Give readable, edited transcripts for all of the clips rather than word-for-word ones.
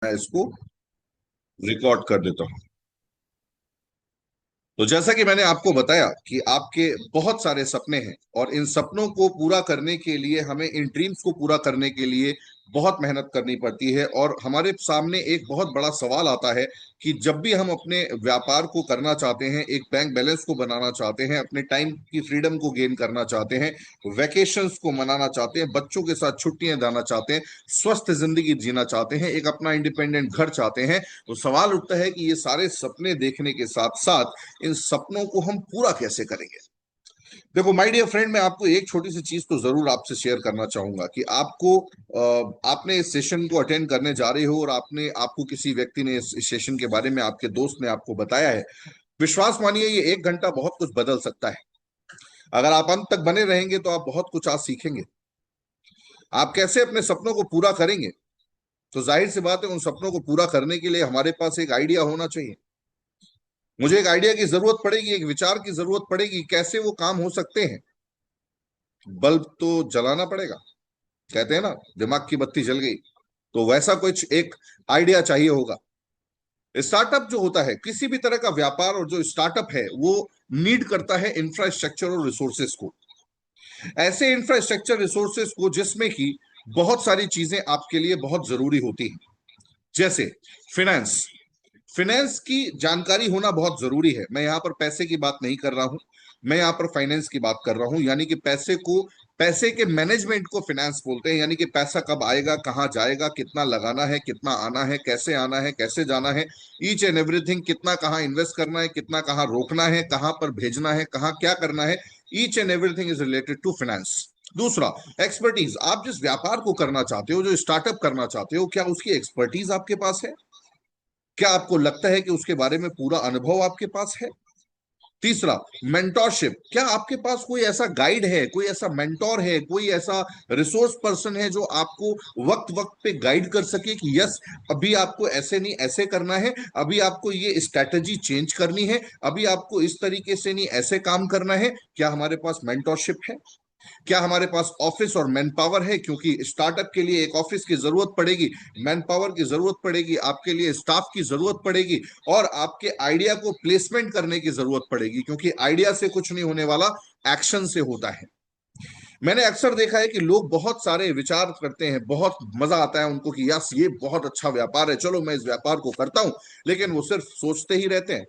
मैं इसको रिकॉर्ड कर देता हूं। तो जैसा कि मैंने आपको बताया कि आपके बहुत सारे सपने हैं और इन सपनों को पूरा करने के लिए हमें इन ड्रीम्स को पूरा करने के लिए बहुत मेहनत करनी पड़ती है। और हमारे सामने एक बहुत बड़ा सवाल आता है कि जब भी हम अपने व्यापार को करना चाहते हैं, एक बैंक बैलेंस को बनाना चाहते हैं, अपने टाइम की फ्रीडम को गेन करना चाहते हैं, वैकेशंस को मनाना चाहते हैं, बच्चों के साथ छुट्टियां जाना चाहते हैं, स्वस्थ जिंदगी जीना चाहते हैं, एक अपना इंडिपेंडेंट घर चाहते हैं, तो सवाल उठता है कि ये सारे सपने देखने के साथ साथ इन सपनों को हम पूरा कैसे करेंगे। देखो माय डियर फ्रेंड, मैं आपको एक छोटी सी चीज तो जरूर आपसे शेयर करना चाहूंगा कि आपने इस सेशन को अटेंड करने जा रहे हो और आपको किसी व्यक्ति ने इस सेशन के बारे में, आपके दोस्त ने आपको बताया है। विश्वास मानिए, ये 1 घंटा बहुत कुछ बदल सकता है। अगर आप अंत तक बने रहेंगे तो आप बहुत कुछ आज सीखेंगे। आप कैसे अपने सपनों को पूरा करेंगे, तो जाहिर सी बात है उन सपनों को पूरा करने के लिए हमारे पास एक आइडिया होना चाहिए। मुझे एक आइडिया की जरूरत पड़ेगी, एक विचार की जरूरत पड़ेगी, कैसे वो काम हो सकते हैं। बल्ब तो जलाना पड़ेगा, कहते हैं ना, दिमाग की बत्ती जल गई, तो वैसा कुछ एक आइडिया चाहिए होगा। स्टार्टअप जो होता है, किसी भी तरह का व्यापार और जो स्टार्टअप है, वो नीड करता है इंफ्रास्ट्रक्चर और रिसोर्सेस को। ऐसे इंफ्रास्ट्रक्चर रिसोर्सेस को जिसमें कि बहुत सारी चीजें आपके लिए बहुत जरूरी होती हैं। जैसे फिनेंस। फिनेंस की जानकारी होना बहुत जरूरी है। मैं यहां पर पैसे की बात नहीं कर रहा हूं, मैं यहां पर फाइनेंस की बात कर रहा हूं। यानी कि पैसे के मैनेजमेंट को फिनेंस बोलते हैं। यानी कि पैसा कब आएगा, कहां जाएगा, कितना लगाना है, कितना आना है, कैसे जाना है, ईच एंड एवरीथिंग, कितना कहाँ इन्वेस्ट करना है, कितना कहाँ रोकना है, कहां पर भेजना है, कहाँ क्या करना है, each and everything is related to finance. दूसरा, एक्सपर्टीज। आप जिस व्यापार को करना चाहते हो, जो स्टार्टअप करना चाहते हो, क्या उसकी एक्सपर्टीज आपके पास है? क्या आपको लगता है कि उसके बारे में पूरा अनुभव आपके पास है? तीसरा, मेंटोरशिप। क्या आपके पास कोई ऐसा गाइड है, कोई ऐसा मेंटोर है, कोई ऐसा रिसोर्स पर्सन है जो आपको वक्त वक्त पे गाइड कर सके कि यस, अभी आपको ऐसे नहीं ऐसे करना है, अभी आपको ये स्ट्रैटेजी चेंज करनी है, अभी आपको इस तरीके से नहीं ऐसे काम करना है। क्या हमारे पास मेंटोरशिप है? क्या हमारे पास ऑफिस और मैन पावर है? क्योंकि स्टार्टअप के लिए एक ऑफिस की जरूरत पड़ेगी, मैन पावर की जरूरत पड़ेगी, आपके लिए स्टाफ की जरूरत पड़ेगी, और आपके आइडिया को प्लेसमेंट करने की जरूरत पड़ेगी, क्योंकि आइडिया से कुछ नहीं होने वाला, एक्शन से होता है। मैंने अक्सर देखा है कि लोग बहुत सारे विचार करते हैं, बहुत मजा आता है उनको कि यस, ये बहुत अच्छा व्यापार है, चलो मैं इस व्यापार को करता हूं, लेकिन वो सिर्फ सोचते ही रहते हैं।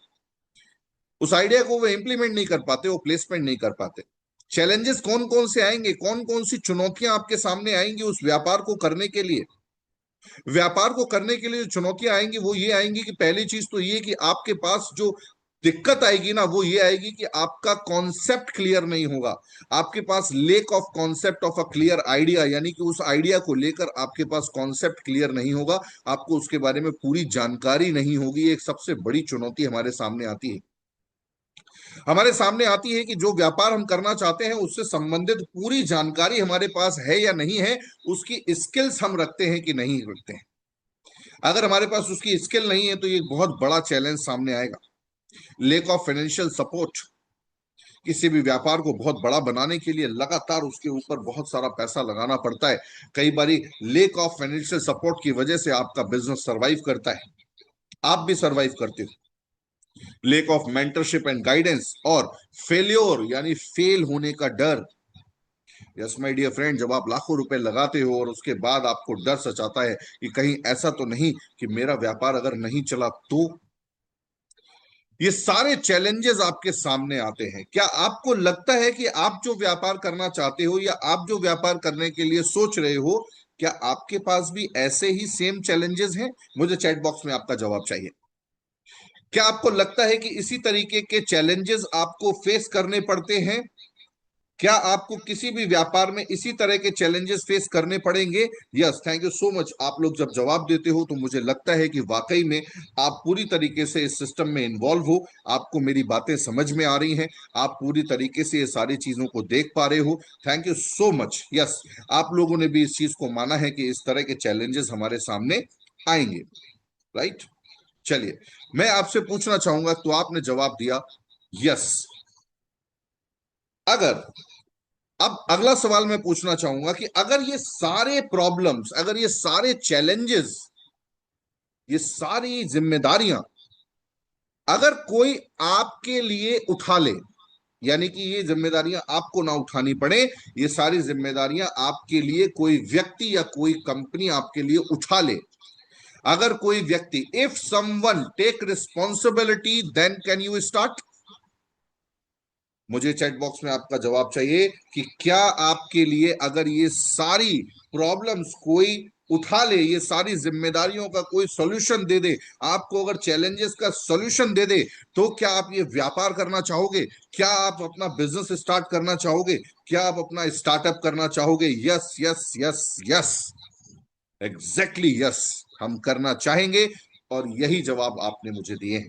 उस आइडिया को वो इंप्लीमेंट नहीं कर पाते, वो प्लेसमेंट नहीं कर पाते। चैलेंजेस कौन कौन से आएंगे, कौन कौन सी चुनौतियां आपके सामने आएंगी उस व्यापार को करने के लिए? व्यापार को करने के लिए जो चुनौतियां आएंगी वो ये आएंगी कि पहली चीज तो ये कि आपके पास जो दिक्कत आएगी ना, वो ये आएगी कि आपका कॉन्सेप्ट क्लियर नहीं होगा। आपके पास lack of concept of a clear idea, यानी कि उस आइडिया को लेकर आपके पास कॉन्सेप्ट क्लियर नहीं होगा, आपको उसके बारे में पूरी जानकारी नहीं होगी। एक सबसे बड़ी चुनौती हमारे सामने आती है। हमारे सामने आती है कि जो व्यापार हम करना चाहते हैं उससे संबंधित पूरी जानकारी हमारे पास है या नहीं है, उसकी स्किल्स हम रखते हैं कि नहीं रखते हैं। अगर हमारे पास उसकी स्किल नहीं है तो ये बहुत बड़ा चैलेंज सामने आएगा। Lake of financial support. किसी भी व्यापार को बहुत बड़ा बनाने के लिए लगातार उसके ऊपर बहुत सारा पैसा लगाना पड़ता है। कई बारी लेक ऑफ फाइनेंशियल सपोर्ट की वजह से आपका बिजनेस सरवाइव करता है, आप भी सरवाइव करते हो। Lake of mentorship and guidance, और फेल्योर यानी फेल होने का डर। यस माय डियर फ्रेंड, जब आप लाखों रुपए लगाते हो और उसके बाद आपको डर सताता है कि कहीं ऐसा तो नहीं कि मेरा व्यापार अगर नहीं चला तो। ये सारे चैलेंजेस आपके सामने आते हैं। क्या आपको लगता है कि आप जो व्यापार करना चाहते हो या आप जो व्यापार करने के लिए सोच रहे हो, क्या आपके पास भी ऐसे ही सेम चैलेंजेस हैं? मुझे चैट बॉक्स में आपका जवाब चाहिए। क्या आपको लगता है कि इसी तरीके के चैलेंजेस आपको फेस करने पड़ते हैं? क्या आपको किसी भी व्यापार में इसी तरह के चैलेंजेस फेस करने पड़ेंगे? Yes, thank you so much. आप लोग जब जवाब देते हो तो मुझे लगता है कि वाकई में आप पूरी तरीके से इस सिस्टम में इन्वॉल्व हो, आपको मेरी बातें समझ में आ रही हैं, आप पूरी तरीके से ये सारी चीजों को देख पा रहे हो। Thank you so much. Yes, आप लोगों ने भी इस चीज को माना है कि इस तरह के चैलेंजेस हमारे सामने आएंगे, राइट? चलिए, मैं आपसे पूछना चाहूंगा, तो आपने जवाब दिया यस। अगर अब अगला सवाल मैं पूछना चाहूंगा कि अगर ये सारे प्रॉब्लम्स, अगर ये सारे चैलेंजेस ये सारी जिम्मेदारियां अगर कोई आपके लिए उठा ले, यानी कि ये जिम्मेदारियां आपको ना उठानी पड़े, ये सारी जिम्मेदारियां आपके लिए कोई व्यक्ति या कोई कंपनी आपके लिए उठा ले, अगर कोई व्यक्ति, if someone take responsibility then can you start. मुझे चैट बॉक्स में आपका जवाब चाहिए कि क्या आपके लिए अगर ये सारी प्रॉब्लम्स कोई उठा ले, ये सारी जिम्मेदारियों का कोई सॉल्यूशन दे दे, आपको अगर चैलेंजेस का सॉल्यूशन दे दे, तो क्या आप ये व्यापार करना चाहोगे? क्या आप अपना बिजनेस स्टार्ट करना चाहोगे? क्या आप अपना स्टार्टअप करना चाहोगे? Yes yes yes yes, exactly yes, हम करना चाहेंगे, और यही जवाब आपने मुझे दिए हैं।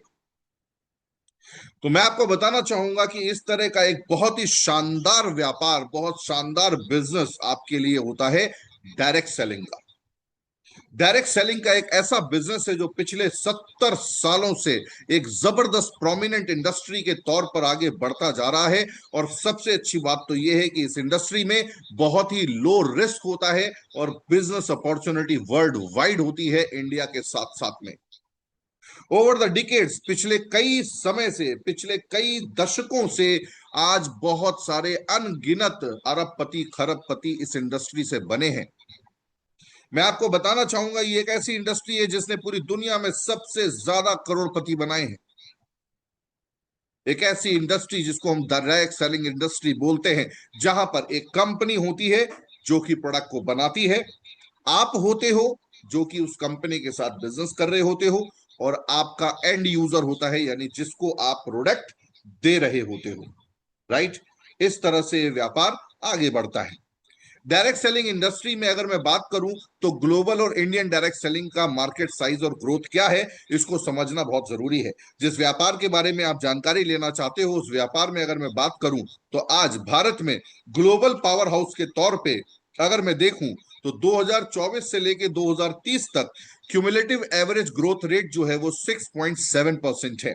तो मैं आपको बताना चाहूंगा कि इस तरह का एक बहुत ही शानदार व्यापार, बहुत शानदार बिजनेस आपके लिए होता है डायरेक्ट सेलिंग का। डायरेक्ट सेलिंग का एक ऐसा बिजनेस है जो पिछले 70 सालों से एक जबरदस्त प्रोमिनेंट इंडस्ट्री के तौर पर आगे बढ़ता जा रहा है। और सबसे अच्छी बात तो यह है कि इस इंडस्ट्री में बहुत ही लो रिस्क होता है और बिजनेस अपॉर्चुनिटी वर्ल्ड वाइड होती है, इंडिया के साथ साथ में। ओवर द डिकेड्स, पिछले कई समय से, पिछले कई दशकों से आज बहुत सारे अनगिनत अरबपति खरबपति इस इंडस्ट्री से बने हैं। मैं आपको बताना चाहूंगा ये एक ऐसी इंडस्ट्री है जिसने पूरी दुनिया में सबसे ज्यादा करोड़पति बनाए हैं। एक ऐसी इंडस्ट्री जिसको हम डायरेक्ट सेलिंग इंडस्ट्री बोलते हैं, जहां पर एक कंपनी होती है जो कि प्रोडक्ट को बनाती है, आप होते हो जो कि उस कंपनी के साथ बिजनेस कर रहे होते हो, और आपका एंड यूजर होता है, यानी जिसको आप प्रोडक्ट दे रहे होते हो। राइट? इस तरह से व्यापार आगे बढ़ता है। डायरेक्ट सेलिंग इंडस्ट्री में अगर मैं बात करूं तो ग्लोबल और इंडियन डायरेक्ट सेलिंग का मार्केट साइज और ग्रोथ क्या है, इसको समझना बहुत जरूरी है। जिस व्यापार के बारे में आप जानकारी लेना चाहते हो, उस व्यापार में अगर मैं बात करूं तो आज भारत में ग्लोबल पावर हाउस के तौर पे अगर मैं देखूं तो 2024 से लेके 2030 तक क्यूमुलेटिव एवरेज ग्रोथ रेट जो है वो 6.7% है।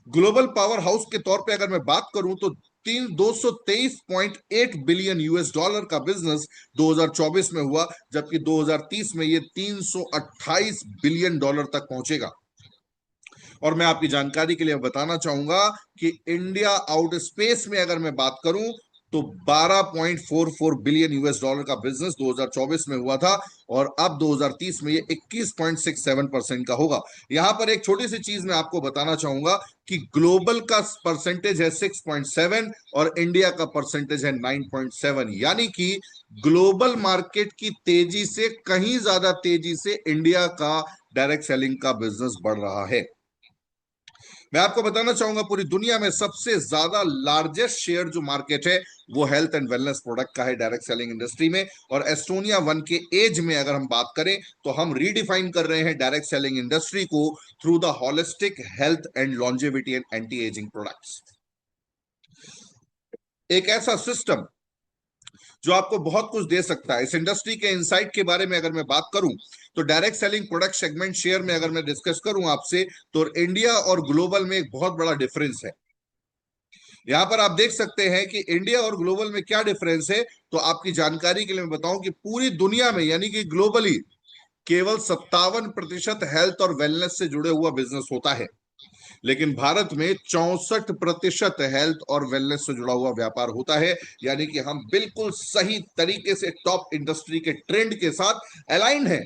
ग्लोबल पावर हाउस के तौर पे अगर मैं बात करूं तो 223.8 बिलियन यूएस डॉलर का बिजनेस 2024 में हुआ, जबकि 2030 में ये 328 बिलियन डॉलर तक पहुंचेगा। और मैं आपकी जानकारी के लिए बताना चाहूंगा कि इंडिया आउट स्पेस में अगर मैं बात करूं तो 12.44 बिलियन यूएस डॉलर का बिजनेस 2024 में हुआ था, और अब 2030 में ये 21.67% का होगा। यहां पर एक छोटी सी चीज मैं आपको बताना चाहूंगा कि ग्लोबल का परसेंटेज है 6.7 और इंडिया का परसेंटेज है 9.7, यानी कि ग्लोबल मार्केट की तेजी से कहीं ज्यादा तेजी से इंडिया का डायरेक्ट सेलिंग का बिजनेस बढ़ रहा है। मैं आपको बताना चाहूंगा पूरी दुनिया में सबसे ज्यादा लार्जेस्ट शेयर जो मार्केट है वो हेल्थ एंड वेलनेस प्रोडक्ट का है डायरेक्ट सेलिंग इंडस्ट्री में। और एस्टोनिया वन के एज में अगर हम बात करें तो हम रीडिफाइन कर रहे हैं डायरेक्ट सेलिंग इंडस्ट्री को through the holistic health and longevity and anti ageing products. एक ऐसा सिस्टम जो आपको बहुत कुछ दे सकता है। इस इंडस्ट्री के इनसाइट के बारे में अगर मैं बात करूं तो direct selling product segment share में अगर मैं डिस्कस करूं आपसे, तो इंडिया और ग्लोबल में एक बहुत बड़ा डिफरेंस है। यहां पर आप देख सकते हैं कि इंडिया और ग्लोबल में क्या डिफरेंस है। तो आपकी जानकारी के लिए मैं बताऊं कि पूरी दुनिया में यानी कि ग्लोबली केवल 57% हेल्थ और वेलनेस से जुड़े हुआ बिजनेस होता है, लेकिन भारत में 64% हेल्थ और वेलनेस से जुड़ा हुआ व्यापार होता है। यानी कि हम बिल्कुल सही तरीके से टॉप इंडस्ट्री के ट्रेंड के साथ अलाइंड हैं।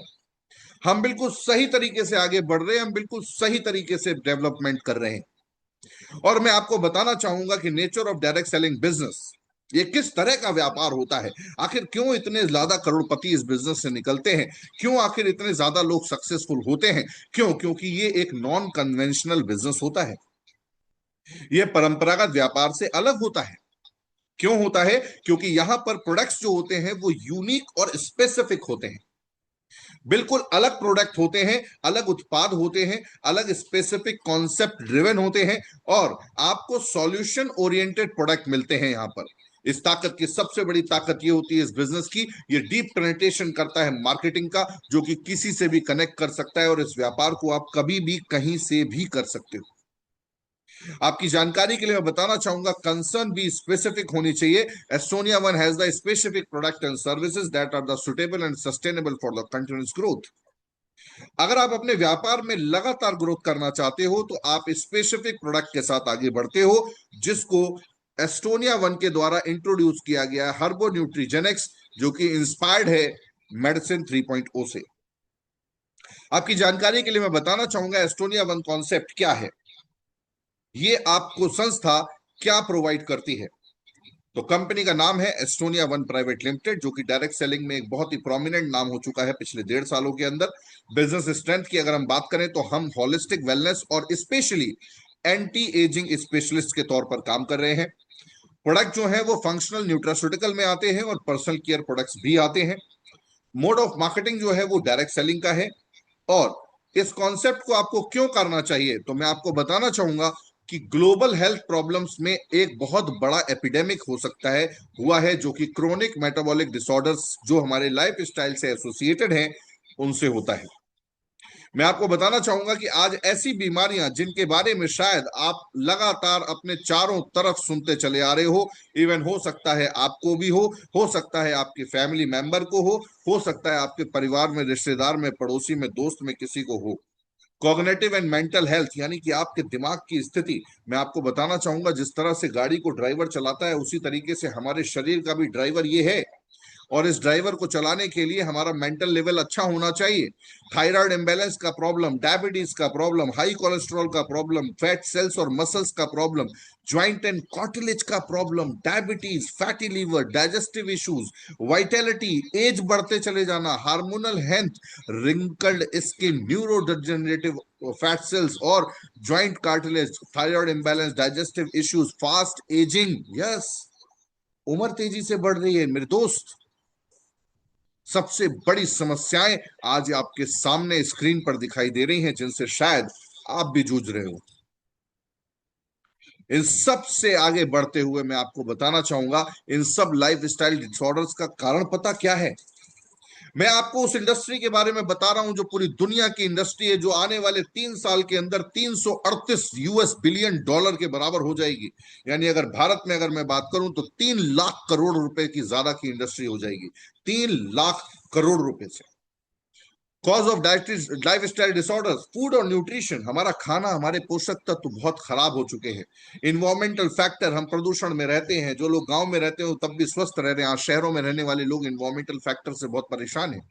हम बिल्कुल सही तरीके से आगे बढ़ रहे हैं, हम बिल्कुल सही तरीके से डेवलपमेंट कर रहे हैं। और मैं आपको बताना चाहूंगा कि nature of direct selling business, ये किस तरह का व्यापार होता है, आखिर क्यों इतने ज्यादा करोड़पति इस बिजनेस से निकलते हैं, क्यों आखिर इतने ज्यादा लोग सक्सेसफुल होते हैं, क्यों? क्योंकि ये एक नॉन कन्वेंशनल बिजनेस होता है। यह परंपरागत व्यापार से अलग होता है। क्यों होता है? क्योंकि यहां पर प्रोडक्ट्स जो होते हैं वो यूनिक और स्पेसिफिक होते हैं, बिल्कुल अलग प्रोडक्ट होते हैं, अलग उत्पाद होते हैं, अलग स्पेसिफिक कॉन्सेप्ट ड्रिवन होते हैं, और आपको सॉल्यूशन ओरिएंटेड प्रोडक्ट मिलते हैं यहां पर। इस ताकत की सबसे बड़ी ताकत ये होती है इस बिजनेस की, ये डीप पेनिट्रेशन करता है मार्केटिंग का, जो कि किसी से भी कनेक्ट कर सकता है, और इस व्यापार को आप कभी भी कहीं से भी कर सकते हो। आपकी जानकारी के लिए मैं बताना चाहूंगा, कंसर्न भी स्पेसिफिक होनी चाहिए। Estonia one has the specific product and services that are the suitable and sustainable for the continuous growth. अगर आप अपने व्यापार में लगातार ग्रोथ करना चाहते हो तो आप स्पेसिफिक प्रोडक्ट के साथ आगे बढ़ते हो, जिसको एस्टोनिया वन के द्वारा इंट्रोड्यूस किया गया है, हर्बो न्यूट्रीजेनिक्स, जो कि इंस्पायर्ड है मेडिसिन 3.0 से। आपकी जानकारी के लिए मैं बताना चाहूंगा एस्टोनिया वन कॉन्सेप्ट क्या है, ये आपको संस्था क्या प्रोवाइड करती है। तो कंपनी का नाम है एस्टोनिया वन प्राइवेट लिमिटेड, जो कि डायरेक्ट सेलिंग में एक बहुत ही प्रोमिनेंट नाम हो चुका है पिछले 1.5 सालों के अंदर। बिजनेस स्ट्रेंथ की अगर हम बात करें तो हम होलिस्टिक वेलनेस और स्पेशली एंटी एजिंग स्पेशलिस्ट के तौर पर काम कर रहे हैं। प्रोडक्ट जो है वो फंक्शनल न्यूट्रास्यूटिकल में आते हैं और पर्सनल केयर प्रोडक्ट्स भी आते हैं। मोड ऑफ मार्केटिंग जो है वो डायरेक्ट सेलिंग का है। और इस कॉन्सेप्ट को आपको क्यों करना चाहिए, तो मैं आपको बताना चाहूंगा कि ग्लोबल हेल्थ प्रॉब्लम्स में एक बहुत बड़ा एपिडेमिक हो सकता है, हुआ है, जो कि क्रोनिक मेटाबॉलिक डिसऑर्डर्स जो हमारे लाइफ स्टाइल से एसोसिएटेड हैं, उनसे होता है। मैं आपको बताना चाहूंगा कि आज ऐसी बीमारियां जिनके बारे में शायद आप लगातार अपने चारों तरफ सुनते चले आ रहे इवन हो सकता है आपको भी हो सकता है आपके फैमिली मेंबर को हो सकता है आपके परिवार में, रिश्तेदार में, पड़ोसी में, दोस्त में किसी को हो। कॉग्निटिव एंड मेंटल हेल्थ, यानी कि आपके दिमाग की स्थिति। मैं आपको बताना चाहूंगा जिस तरह से गाड़ी को ड्राइवर चलाता है उसी तरीके से हमारे शरीर का भी ड्राइवर ये है, और इस ड्राइवर को चलाने के लिए हमारा मेंटल लेवल अच्छा होना चाहिए। थायराइड इम्बैलेंस का प्रॉब्लम, डायबिटीज का प्रॉब्लम, हाई कोलेस्ट्रॉल का प्रॉब्लम, फैट सेल्स और मसल्स का प्रॉब्लम, ज्वाइंट एंड कार्टिलेज का problem, diabetes, fatty liver, digestive issues, vitality, age बढ़ते चले जाना, hormonal health, wrinkled skin, neuro degenerative fat cells और joint cartilage, thyroid imbalance, digestive issues, fast aging. Yes, उम्र तेजी से बढ़ रही है मेरे दोस्त। सबसे बड़ी समस्याएं आज आपके सामने स्क्रीन पर दिखाई दे रही हैं, जिनसे शायद आप भी जूझ रहे हो। इन सब से आगे बढ़ते हुए मैं आपको बताना चाहूंगा इन सब लाइफ स्टाइल डिसऑर्डर्स का कारण पता क्या है। मैं आपको उस इंडस्ट्री के बारे में बता रहा हूं जो पूरी दुनिया की इंडस्ट्री है, जो आने वाले 3 साल के अंदर 338 यूएस बिलियन डॉलर के बराबर हो जाएगी। यानी अगर भारत में अगर मैं बात करूं तो 3 लाख करोड़ रुपए की ज्यादा की इंडस्ट्री हो जाएगी, 3 लाख करोड़ रुपए से। Cause of life style disorders, food और न्यूट्रिशन, हमारा खाना, हमारे पोषक तत्व बहुत खराब हो चुके हैं। इन्वायरमेंटल फैक्टर, हम प्रदूषण में रहते हैं, जो लोग गांव में रहते हो तब भी स्वस्थ रह रहे हैं, आज शहरों में रहने वाले लोग इन्वायरमेंटल फैक्टर से बहुत परेशान हैं।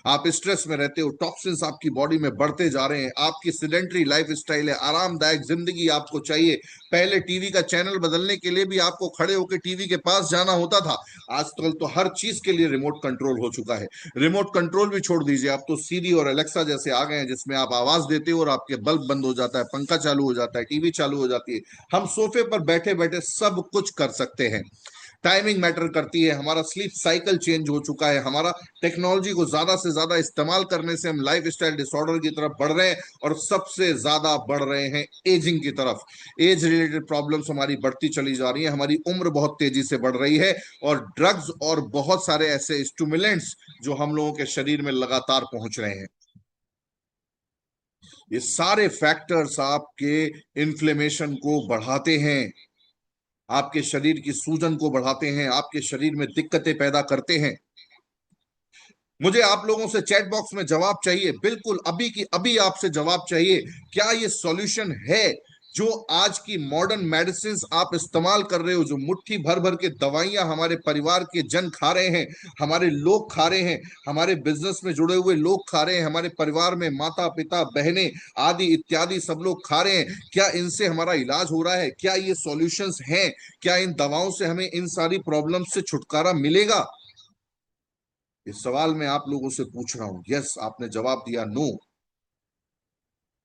आप स्ट्रेस में रहते हो, टॉक्सिन्स आपकी बॉडी में बढ़ते जा रहे हैं, आपकी सिडेंटरी लाइफ स्टाइल है, आरामदायक जिंदगी आपको चाहिए। पहले टीवी का चैनल बदलने के लिए भी आपको खड़े होकर टीवी के पास जाना होता था, आजकल तो हर चीज के लिए रिमोट कंट्रोल हो चुका है। रिमोट कंट्रोल भी छोड़ दीजिए, आप तो सीरी और एलेक्सा जैसे आ गए हैं, जिसमें आप आवाज देते हो और आपके बल्ब बंद हो जाता है, पंखा चालू हो जाता है, टीवी चालू हो जाती है। हम सोफे पर बैठे बैठे सब कुछ कर सकते हैं। टाइमिंग मैटर करती है, हमारा स्लीप साइकिल चेंज हो चुका है, हमारा टेक्नोलॉजी को ज्यादा से ज्यादा इस्तेमाल करने से हम लाइफ स्टाइल डिसऑर्डर की तरफ बढ़ रहे हैं, और सबसे ज्यादा बढ़ रहे हैं एजिंग की तरफ। एज रिलेटेड प्रॉब्लम्स हमारी बढ़ती चली जा रही है, हमारी उम्र बहुत तेजी से बढ़ रही है, और ड्रग्स और बहुत सारे ऐसे स्टिमुलेंट्स जो हम लोगों के शरीर में लगातार पहुंच रहे हैं, ये सारे फैक्टर्स आपके इन्फ्लेमेशन को बढ़ाते हैं, आपके शरीर की सूजन को बढ़ाते हैं, आपके शरीर में दिक्कतें पैदा करते हैं। मुझे आप लोगों से चैट बॉक्स में जवाब चाहिए, बिल्कुल अभी की अभी आपसे जवाब चाहिए। क्या ये सॉल्यूशन है जो आज की मॉडर्न मेडिसिन आप इस्तेमाल कर रहे हो, जो मुट्ठी भर भर के दवाइयां हमारे परिवार के जन खा रहे हैं, हमारे लोग खा रहे हैं, हमारे बिजनेस में जुड़े हुए लोग खा रहे हैं, हमारे परिवार में माता पिता बहनें आदि इत्यादि सब लोग खा रहे हैं, क्या इनसे हमारा इलाज हो रहा है? क्या ये सॉल्यूशंस हैं? क्या इन दवाओं से हमें इन सारी प्रॉब्लम से छुटकारा मिलेगा? इस सवाल मैं आप लोगों से पूछ रहा हूं। यस, आपने जवाब दिया नो,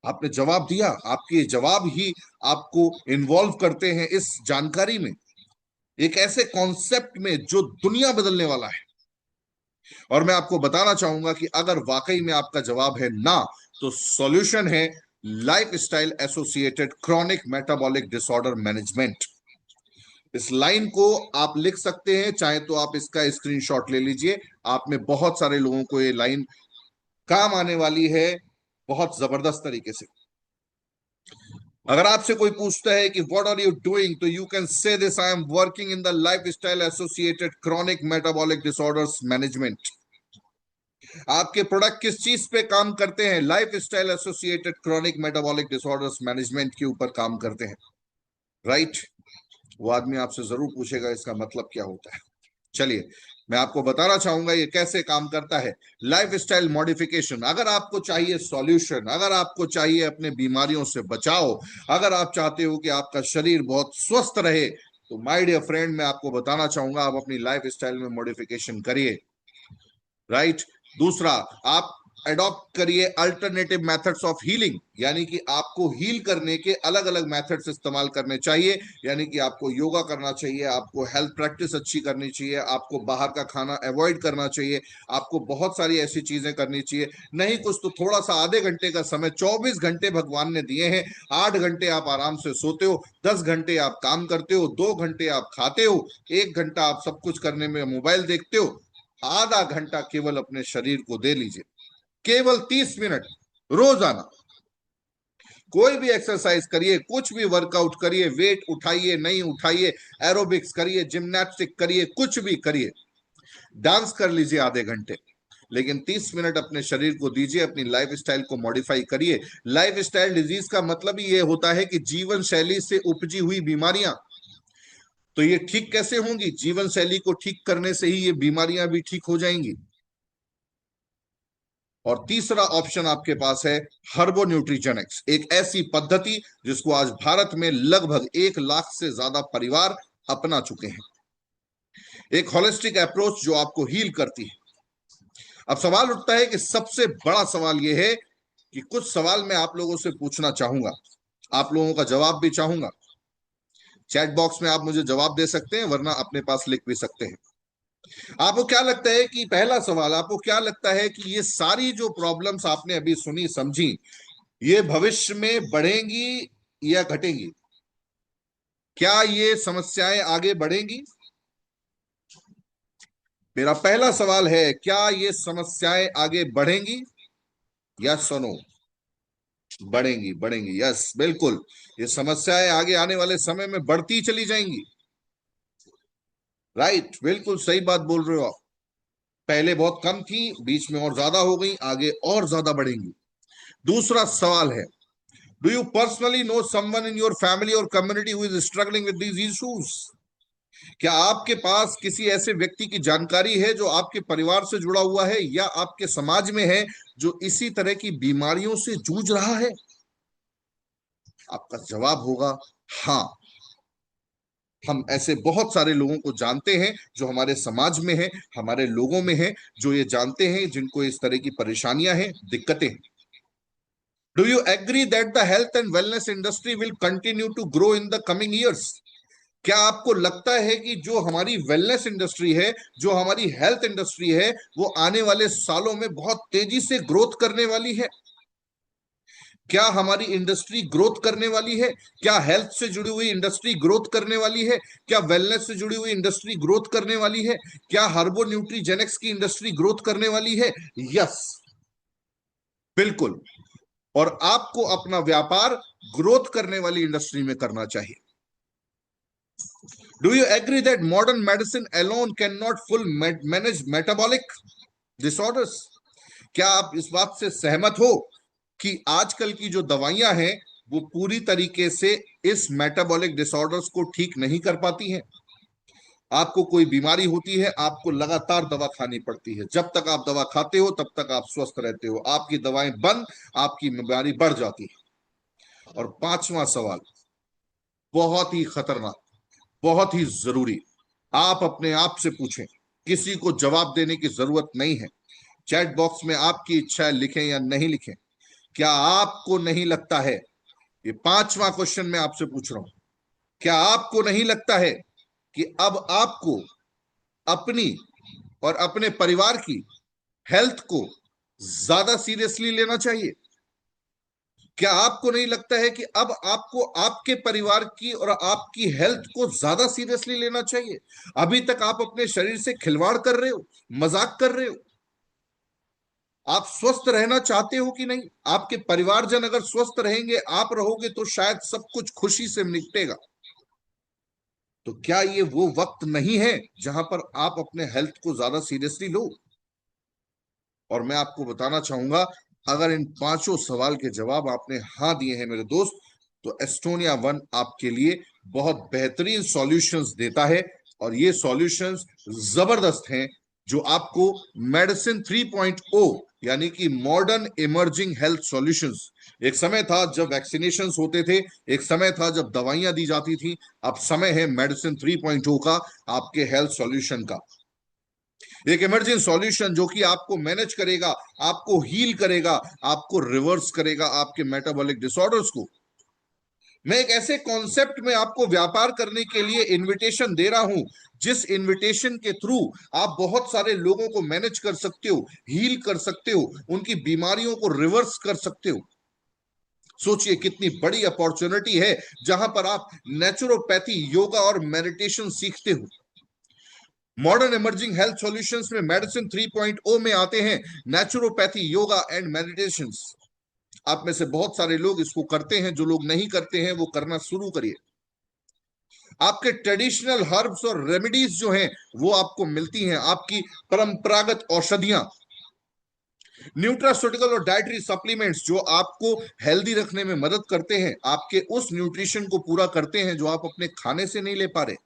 आपने जवाब दिया, आपके जवाब ही आपको इन्वॉल्व करते हैं इस जानकारी में, एक ऐसे कॉन्सेप्ट में जो दुनिया बदलने वाला है। और मैं आपको बताना चाहूंगा कि अगर वाकई में आपका जवाब है ना, तो सॉल्यूशन है life style associated chronic metabolic disorder management. इस लाइन को आप लिख सकते हैं, चाहे तो आप इसका स्क्रीनशॉट ले लीजिए। आप में बहुत सारे लोगों को ये लाइन काम आने वाली है, बहुत जबरदस्त तरीके से। अगर आपसे कोई पूछता है कि व्हाट आर यू डूइंग, तो you can say this, I am working in the life style associated chronic metabolic disorders management. आपके प्रोडक्ट किस चीज पे काम करते हैं? Life style associated chronic metabolic disorders management के ऊपर काम करते हैं, राइट? वो आदमी आपसे जरूर पूछेगा इसका मतलब क्या होता है। चलिए, मैं आपको बताना चाहूंगा ये कैसे काम करता है। लाइफ स्टाइल मॉडिफिकेशन, अगर आपको चाहिए सॉल्यूशन, अगर आपको चाहिए अपने बीमारियों से बचाओ, अगर आप चाहते हो कि आपका शरीर बहुत स्वस्थ रहे, तो माय डियर फ्रेंड, मैं आपको बताना चाहूंगा आप अपनी लाइफ स्टाइल में मॉडिफिकेशन करिए, राइट? दूसरा, आप अडॉप्ट करिए अल्टरनेटिव मेथड्स ऑफ हीलिंग, यानी कि आपको हील करने के अलग अलग मेथड्स इस्तेमाल करने चाहिए। यानी कि आपको योगा करना चाहिए, आपको हेल्थ प्रैक्टिस अच्छी करनी चाहिए, आपको बाहर का खाना अवॉइड करना चाहिए, आपको बहुत सारी ऐसी चीजें करनी चाहिए। नहीं कुछ तो थोड़ा सा आधे घंटे का समय, 24 घंटे भगवान ने दिए हैं, 8 घंटे आप आराम से सोते हो, 10 घंटे आप काम करते हो, 2 घंटे आप खाते हो, 1 घंटा आप सब कुछ करने में मोबाइल देखते हो, आधा घंटा केवल अपने शरीर को दे लीजिए, केवल 30 मिनट रोजाना। कोई भी एक्सरसाइज करिए, कुछ भी वर्कआउट करिए, वेट उठाइए नहीं उठाइए, एरोबिक्स करिए, जिम्नास्टिक करिए, कुछ भी करिए, डांस कर लीजिए आधे घंटे, लेकिन 30 मिनट अपने शरीर को दीजिए, अपनी लाइफ स्टाइल को मॉडिफाई करिए। लाइफ स्टाइल डिजीज का मतलब ही ये होता है कि जीवन शैली से उपजी हुई बीमारियां, तो ये ठीक कैसे होंगी? जीवन शैली को ठीक करने से ही ये बीमारियां भी ठीक हो जाएंगी। और तीसरा ऑप्शन आपके पास है हर्बो न्यूट्रीजेनिक्स, एक ऐसी पद्धति जिसको आज भारत में लगभग 1 लाख से ज्यादा परिवार अपना चुके हैं। एक होलिस्टिक अप्रोच जो आपको हील करती है। अब सवाल उठता है कि सबसे बड़ा सवाल यह है कि कुछ सवाल मैं आप लोगों से पूछना चाहूंगा, आप लोगों का जवाब भी चाहूंगा। चैट बॉक्स में आप मुझे जवाब दे सकते हैं, वरना अपने पास लिख भी सकते हैं। आपको क्या लगता है कि पहला सवाल, आपको क्या लगता है कि ये सारी जो प्रॉब्लम्स आपने अभी सुनी समझी, ये भविष्य में बढ़ेंगी या घटेंगी? क्या ये समस्याएं आगे बढ़ेंगी? मेरा पहला सवाल है, क्या ये समस्याएं आगे बढ़ेंगी? यस और नो? बढ़ेंगी, बढ़ेंगी, यस बिल्कुल। ये समस्याएं आगे आने वाले समय में बढ़ती चली जाएंगी, राइट? बिल्कुल सही बात बोल रहे हो आप। पहले बहुत कम थी, बीच में और ज्यादा हो गई, आगे और ज्यादा बढ़ेंगी। दूसरा सवाल है, do you personally know someone in your family और community who is struggling with these issues? क्या आपके पास किसी ऐसे व्यक्ति की जानकारी है जो आपके परिवार से जुड़ा हुआ है या आपके समाज में है, जो इसी तरह की बीमारियों से जूझ रहा है? आपका जवाब होगा हाँ। हम ऐसे बहुत सारे लोगों को जानते हैं जो हमारे समाज में हैं, हमारे लोगों में हैं, जो ये जानते हैं जिनको इस तरह की परेशानियां हैं, दिक्कतें हैं। Do you agree that the health and wellness industry will continue to grow in the coming years? क्या आपको लगता है कि जो हमारी वेलनेस इंडस्ट्री है, जो हमारी हेल्थ इंडस्ट्री है, वो आने वाले सालों में बहुत तेजी से ग्रोथ करने वाली है? क्या हमारी इंडस्ट्री ग्रोथ करने वाली है? क्या हेल्थ से जुड़ी हुई इंडस्ट्री ग्रोथ करने वाली है? क्या वेलनेस से जुड़ी हुई इंडस्ट्री ग्रोथ करने वाली है? क्या हर्बो न्यूट्रीजेनिक्स की इंडस्ट्री ग्रोथ करने वाली है? यस, बिल्कुल। और आपको अपना व्यापार ग्रोथ करने वाली इंडस्ट्री में करना चाहिए। Do you agree that modern medicine alone can not full manage metabolic disorders? क्या आप इस बात से सहमत हो कि आजकल की जो दवाइयां हैं वो पूरी तरीके से इस मेटाबॉलिक डिसऑर्डर्स को ठीक नहीं कर पाती हैं? आपको कोई बीमारी होती है, आपको लगातार दवा खानी पड़ती है, जब तक आप दवा खाते हो तब तक आप स्वस्थ रहते हो, आपकी दवाएं बंद, आपकी बीमारी बढ़ जाती है। और पांचवा सवाल, बहुत ही खतरनाक, बहुत ही जरूरी, आप अपने आप से पूछें, किसी को जवाब देने की जरूरत नहीं है। चैट बॉक्स में आपकी इच्छा है, लिखें या नहीं लिखें। क्या आपको नहीं लगता है, ये पांचवा क्वेश्चन मैं आपसे पूछ रहा हूं, क्या आपको नहीं लगता है कि अब आपको अपनी और अपने परिवार की हेल्थ को ज्यादा सीरियसली लेना चाहिए? क्या आपको नहीं लगता है कि अब आपको आपके परिवार की और आपकी हेल्थ को ज्यादा सीरियसली लेना चाहिए? अभी तक आप अपने शरीर से खिलवाड़ कर रहे हो, मजाक कर रहे हो। आप स्वस्थ रहना चाहते हो कि नहीं? आपके परिवारजन अगर स्वस्थ रहेंगे, आप रहोगे, तो शायद सब कुछ खुशी से निपटेगा। तो क्या ये वो वक्त नहीं है जहां पर आप अपने हेल्थ को ज्यादा सीरियसली लो? और मैं आपको बताना चाहूंगा, अगर इन पांचों सवाल के जवाब आपने हाँ दिए हैं मेरे दोस्त, तो एस्टोनिया वन आपके लिए बहुत बेहतरीन सॉल्यूशंस देता है। और ये सॉल्यूशंस जबरदस्त हैं, जो आपको मेडिसिन 3.0 यानी कि मॉडर्न इमर्जिंग हेल्थ सॉल्यूशंस। एक समय था जब वैक्सीनेशंस होते थे, एक समय था जब दवाइयां दी जाती थी, अब समय है मेडिसिन 3.0 का, आपके हेल्थ सॉल्यूशन का। एक इमर्जिंग सॉल्यूशन जो कि आपको मैनेज करेगा, आपको हील करेगा, आपको रिवर्स करेगा आपके मेटाबॉलिक डिसऑर्डर्स को। मैं एक ऐसे कॉन्सेप्ट में आपको व्यापार करने के लिए इनविटेशन दे रहा हूं, जिस इनविटेशन के थ्रू आप बहुत सारे लोगों को मैनेज कर सकते हो, हील कर सकते हो, उनकी बीमारियों को रिवर्स कर सकते हो। सोचिए कितनी बड़ी अपॉर्चुनिटी है, जहां पर आप नेचुरोपैथी, योगा और मेडिटेशन सीखते हो। मॉडर्न इमर्जिंग हेल्थ सॉल्यूशंस में मेडिसिन 3.0 में आते हैं नेचुरोपैथी, योगा एंड मेडिटेशंस। आप में से बहुत सारे लोग इसको करते हैं, जो लोग नहीं करते हैं वो करना शुरू करिए। आपके ट्रेडिशनल हर्ब्स और रेमेडीज जो हैं वो आपको मिलती हैं, आपकी परंपरागत औषधियां, न्यूट्रास्यूटिकल और डाइटरी सप्लीमेंट्स जो आपको हेल्दी रखने में मदद करते हैं, आपके उस न्यूट्रिशन को पूरा करते हैं जो आप अपने खाने से नहीं ले पा रहे।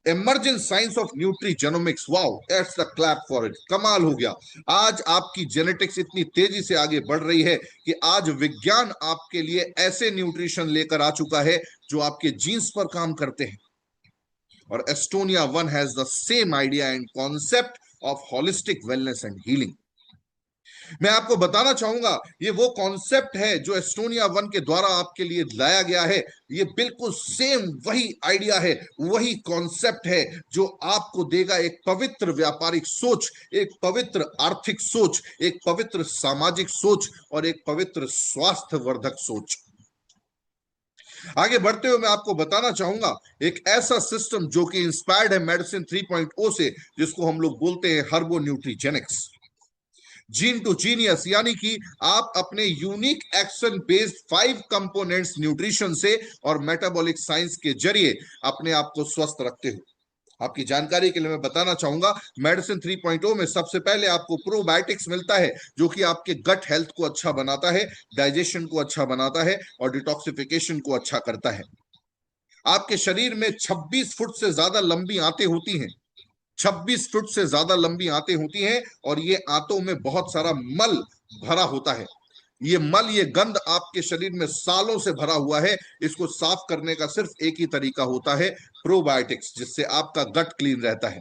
Emergent science of nutri genomics, wow, that's the clap for it, कमाल हो गया। आज आपकी जेनेटिक्स इतनी तेजी से आगे बढ़ रही है कि आज विज्ञान आपके लिए ऐसे न्यूट्रिशन लेकर आ चुका है जो आपके जीन्स पर काम करते हैं। और Estonia one has the same idea and concept of holistic wellness and healing. मैं आपको बताना चाहूंगा, ये वो कॉन्सेप्ट है जो एस्टोनिया वन के द्वारा आपके लिए लाया गया है। ये बिल्कुल सेम वही आइडिया है, वही कॉन्सेप्ट है जो आपको देगा एक पवित्र व्यापारिक सोच, एक पवित्र आर्थिक सोच, एक पवित्र सामाजिक सोच और एक पवित्र स्वास्थ्यवर्धक सोच। आगे बढ़ते हुए मैं आपको बताना चाहूंगा, एक ऐसा सिस्टम जो कि इंस्पायर्ड है मेडिसिन 3.0 से, जिसको हम लोग बोलते हैं हर्बो न्यूट्रीजेनिक्स। जीन टू जीनियस, यानी कि आप अपने unique action based 5 components nutrition से और मेटाबॉलिक साइंस के जरिए अपने आप को स्वस्थ रखते हो। आपकी जानकारी के लिए मैं बताना चाहूंगा, मेडिसिन 3.0 में सबसे पहले आपको प्रोबायोटिक्स मिलता है, जो कि आपके गट हेल्थ को अच्छा बनाता है, डाइजेशन को अच्छा बनाता है और डिटॉक्सिफिकेशन को अच्छा करता है। आपके शरीर में 26 फुट से ज्यादा लंबी आंतें होती हैं, 26 फुट से ज्यादा लंबी आंतें होती हैं, और ये आंतों में बहुत सारा मल भरा होता है। ये मल, ये गंध आपके शरीर में सालों से भरा हुआ है। इसको साफ करने का सिर्फ एक ही तरीका होता है, प्रोबायोटिक्स, जिससे आपका गट क्लीन रहता है।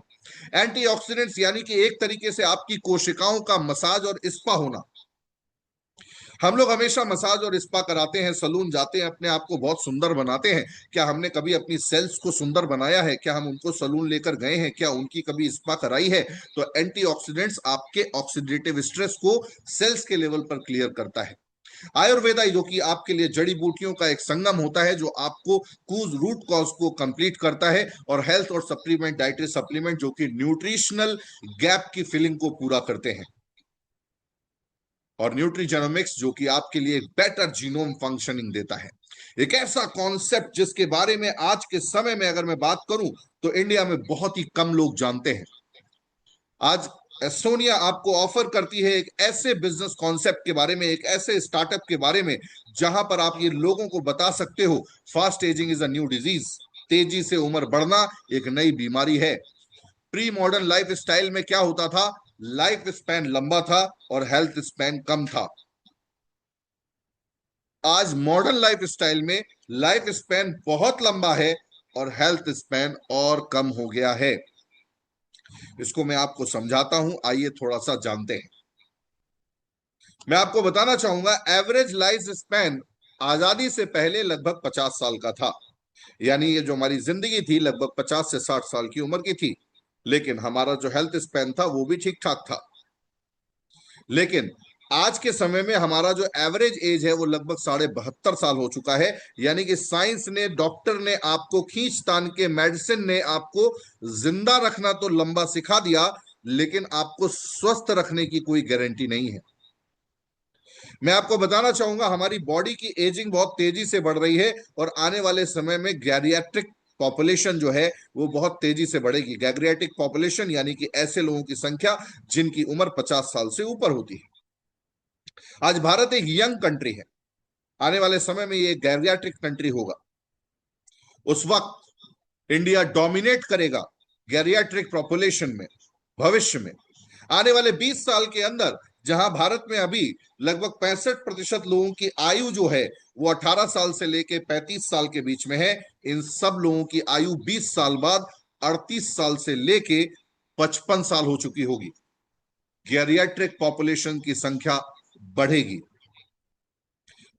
एंटीऑक्सीडेंट्स, यानी कि एक तरीके से आपकी कोशिकाओं का मसाज और स्पा होना। हम लोग हमेशा मसाज और स्पा कराते हैं, सलून जाते हैं, अपने आप को बहुत सुंदर बनाते हैं। क्या हमने कभी अपनी सेल्स को सुंदर बनाया है? क्या हम उनको सलून लेकर गए हैं? क्या उनकी कभी स्पा कराई है? तो एंटीऑक्सीडेंट्स आपके ऑक्सीडेटिव स्ट्रेस को सेल्स के लेवल पर क्लियर करता है। आयुर्वेदा, जो कि आपके लिए जड़ी बूटियों का एक संगम होता है, जो आपको कूज रूट कॉज को कंप्लीट करता है। और हेल्थ और सप्लीमेंट, डाइटरी सप्लीमेंट जो कि न्यूट्रिशनल गैप की फिलिंग को पूरा करते हैं। और न्यूट्रीजेनोमिक्स, जो कि आपके लिए एक बेटर जीनोम फंक्शनिंग देता है। एक ऐसा कॉन्सेप्ट जिसके बारे में आज के समय में अगर मैं बात करूं तो इंडिया में बहुत ही कम लोग जानते हैं। आज एस्टोनिया आपको ऑफर करती है एक ऐसे बिजनेस कॉन्सेप्ट के बारे में, एक ऐसे स्टार्टअप के बारे में, जहां पर आप ये लोगों को बता सकते हो, fast ageing is a new disease, तेजी से उम्र बढ़ना एक नई बीमारी है। प्री मॉडर्न लाइफ स्टाइल में क्या होता था? लाइफ स्पैन लंबा था और हेल्थ स्पैन कम था। आज मॉडर्न लाइफ स्टाइल में लाइफ स्पैन बहुत लंबा है और हेल्थ स्पैन और कम हो गया है। इसको मैं आपको समझाता हूं, आइए थोड़ा सा जानते हैं। मैं आपको बताना चाहूंगा, एवरेज लाइफ स्पैन आजादी से पहले लगभग 50 साल का था। यानी ये जो हमारी जिंदगी थी लगभग 50 से 60 साल की उम्र की थी। लेकिन हमारा जो हेल्थ स्पैन था वो भी ठीक ठाक था। लेकिन आज के समय में हमारा जो एवरेज एज है वो लगभग 72.5 साल हो चुका है। यानी कि साइंस ने, डॉक्टर ने आपको खींच तान के, मेडिसिन ने आपको जिंदा रखना तो लंबा सिखा दिया, लेकिन आपको स्वस्थ रखने की कोई गारंटी नहीं है। मैं आपको बताना चाहूंगा, हमारी बॉडी की एजिंग बहुत तेजी से बढ़ रही है और आने वाले समय में गैरियाट्रिक पॉपुलेशन जो है वो बहुत तेजी से बढ़ेगी। गैरियाट्रिक पॉपुलेशन यानी कि ऐसे लोगों की संख्या जिनकी उम्र 50 साल से ऊपर होती है। आज भारत एक यंग कंट्री है, आने वाले समय में ये गैरियाट्रिक कंट्री होगा। उस वक्त इंडिया डोमिनेट करेगा गैरियाट्रिक पॉपुलेशन में। भविष्य में आने वाले 20 साल के अंदर, जहां भारत में अभी लगभग 65% लोगों की आयु जो है वो 18 साल से लेके 35 साल के बीच में है, इन सब लोगों की आयु 20 साल बाद 38 साल से लेके 55 साल हो चुकी होगी। गैरियाट्रिक पॉपुलेशन की संख्या बढ़ेगी।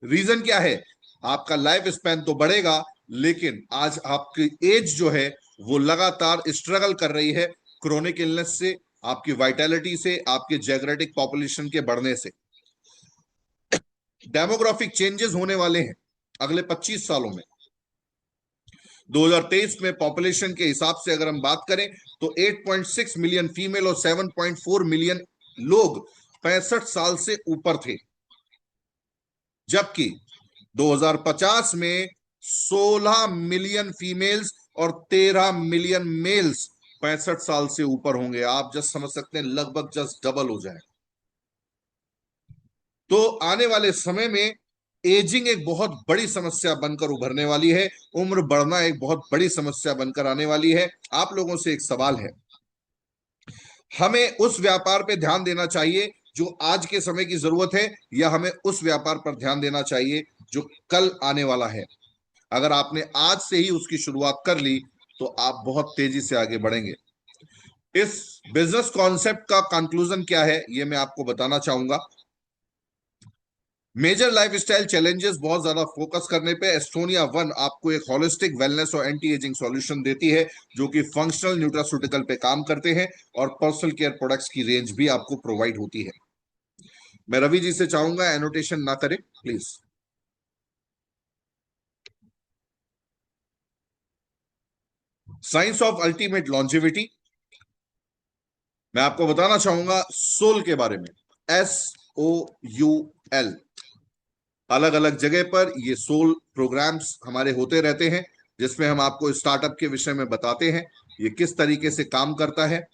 रीजन क्या है? आपका लाइफ स्पैन तो बढ़ेगा, लेकिन आज आपकी एज जो है वो लगातार स्ट्रगल कर रही है क्रोनिक इलनेस से, आपकी वाइटैलिटी से, आपके जियोग्राफिक पॉपुलेशन के बढ़ने से। डेमोग्राफिक चेंजेस होने वाले हैं अगले 25 सालों में। 2023 में पॉपुलेशन के हिसाब से अगर हम बात करें तो 8.6 मिलियन फीमेल और 7.4 मिलियन लोग 65 साल से ऊपर थे, जबकि 2050 में 16 मिलियन फीमेल्स और 13 मिलियन मेल्स 65 साल से ऊपर होंगे। आप जस्ट समझ सकते हैं, लगभग जस्ट डबल हो जाए। तो आने वाले समय में एजिंग एक बहुत बड़ी समस्या बनकर उभरने वाली है, उम्र बढ़ना एक बहुत बड़ी समस्या बनकर आने वाली है। आप लोगों से एक सवाल है, हमें उस व्यापार पे ध्यान देना चाहिए जो आज के समय की जरूरत है, या हमें उस व्यापार पर ध्यान देना चाहिए जो कल आने वाला है? अगर आपने आज से ही उसकी शुरुआत कर ली तो आप बहुत तेजी से आगे बढ़ेंगे। इस बिजनेस कॉन्सेप्ट का कंक्लूजन क्या है ये मैं आपको बताना चाहूंगा। मेजर लाइफस्टाइल चैलेंजेस बहुत ज्यादा फोकस करने पे एस्टोनिया वन आपको एक होलिस्टिक वेलनेस और एंटी एजिंग सॉल्यूशन देती है, जो कि फंक्शनल न्यूट्रास्यूटिकल पे काम करते हैं और पर्सनल केयर प्रोडक्ट्स की रेंज भी आपको प्रोवाइड होती है। मैं रवि जी से चाहूंगा एनोटेशन ना करें please. Science of ultimate longevity, मैं आपको बताना चाहूंगा सोल के बारे में। SOUL, अलग अलग जगह पर ये सोल प्रोग्राम्स हमारे होते रहते हैं, जिसमें हम आपको स्टार्टअप के विषय में बताते हैं ये किस तरीके से काम करता है।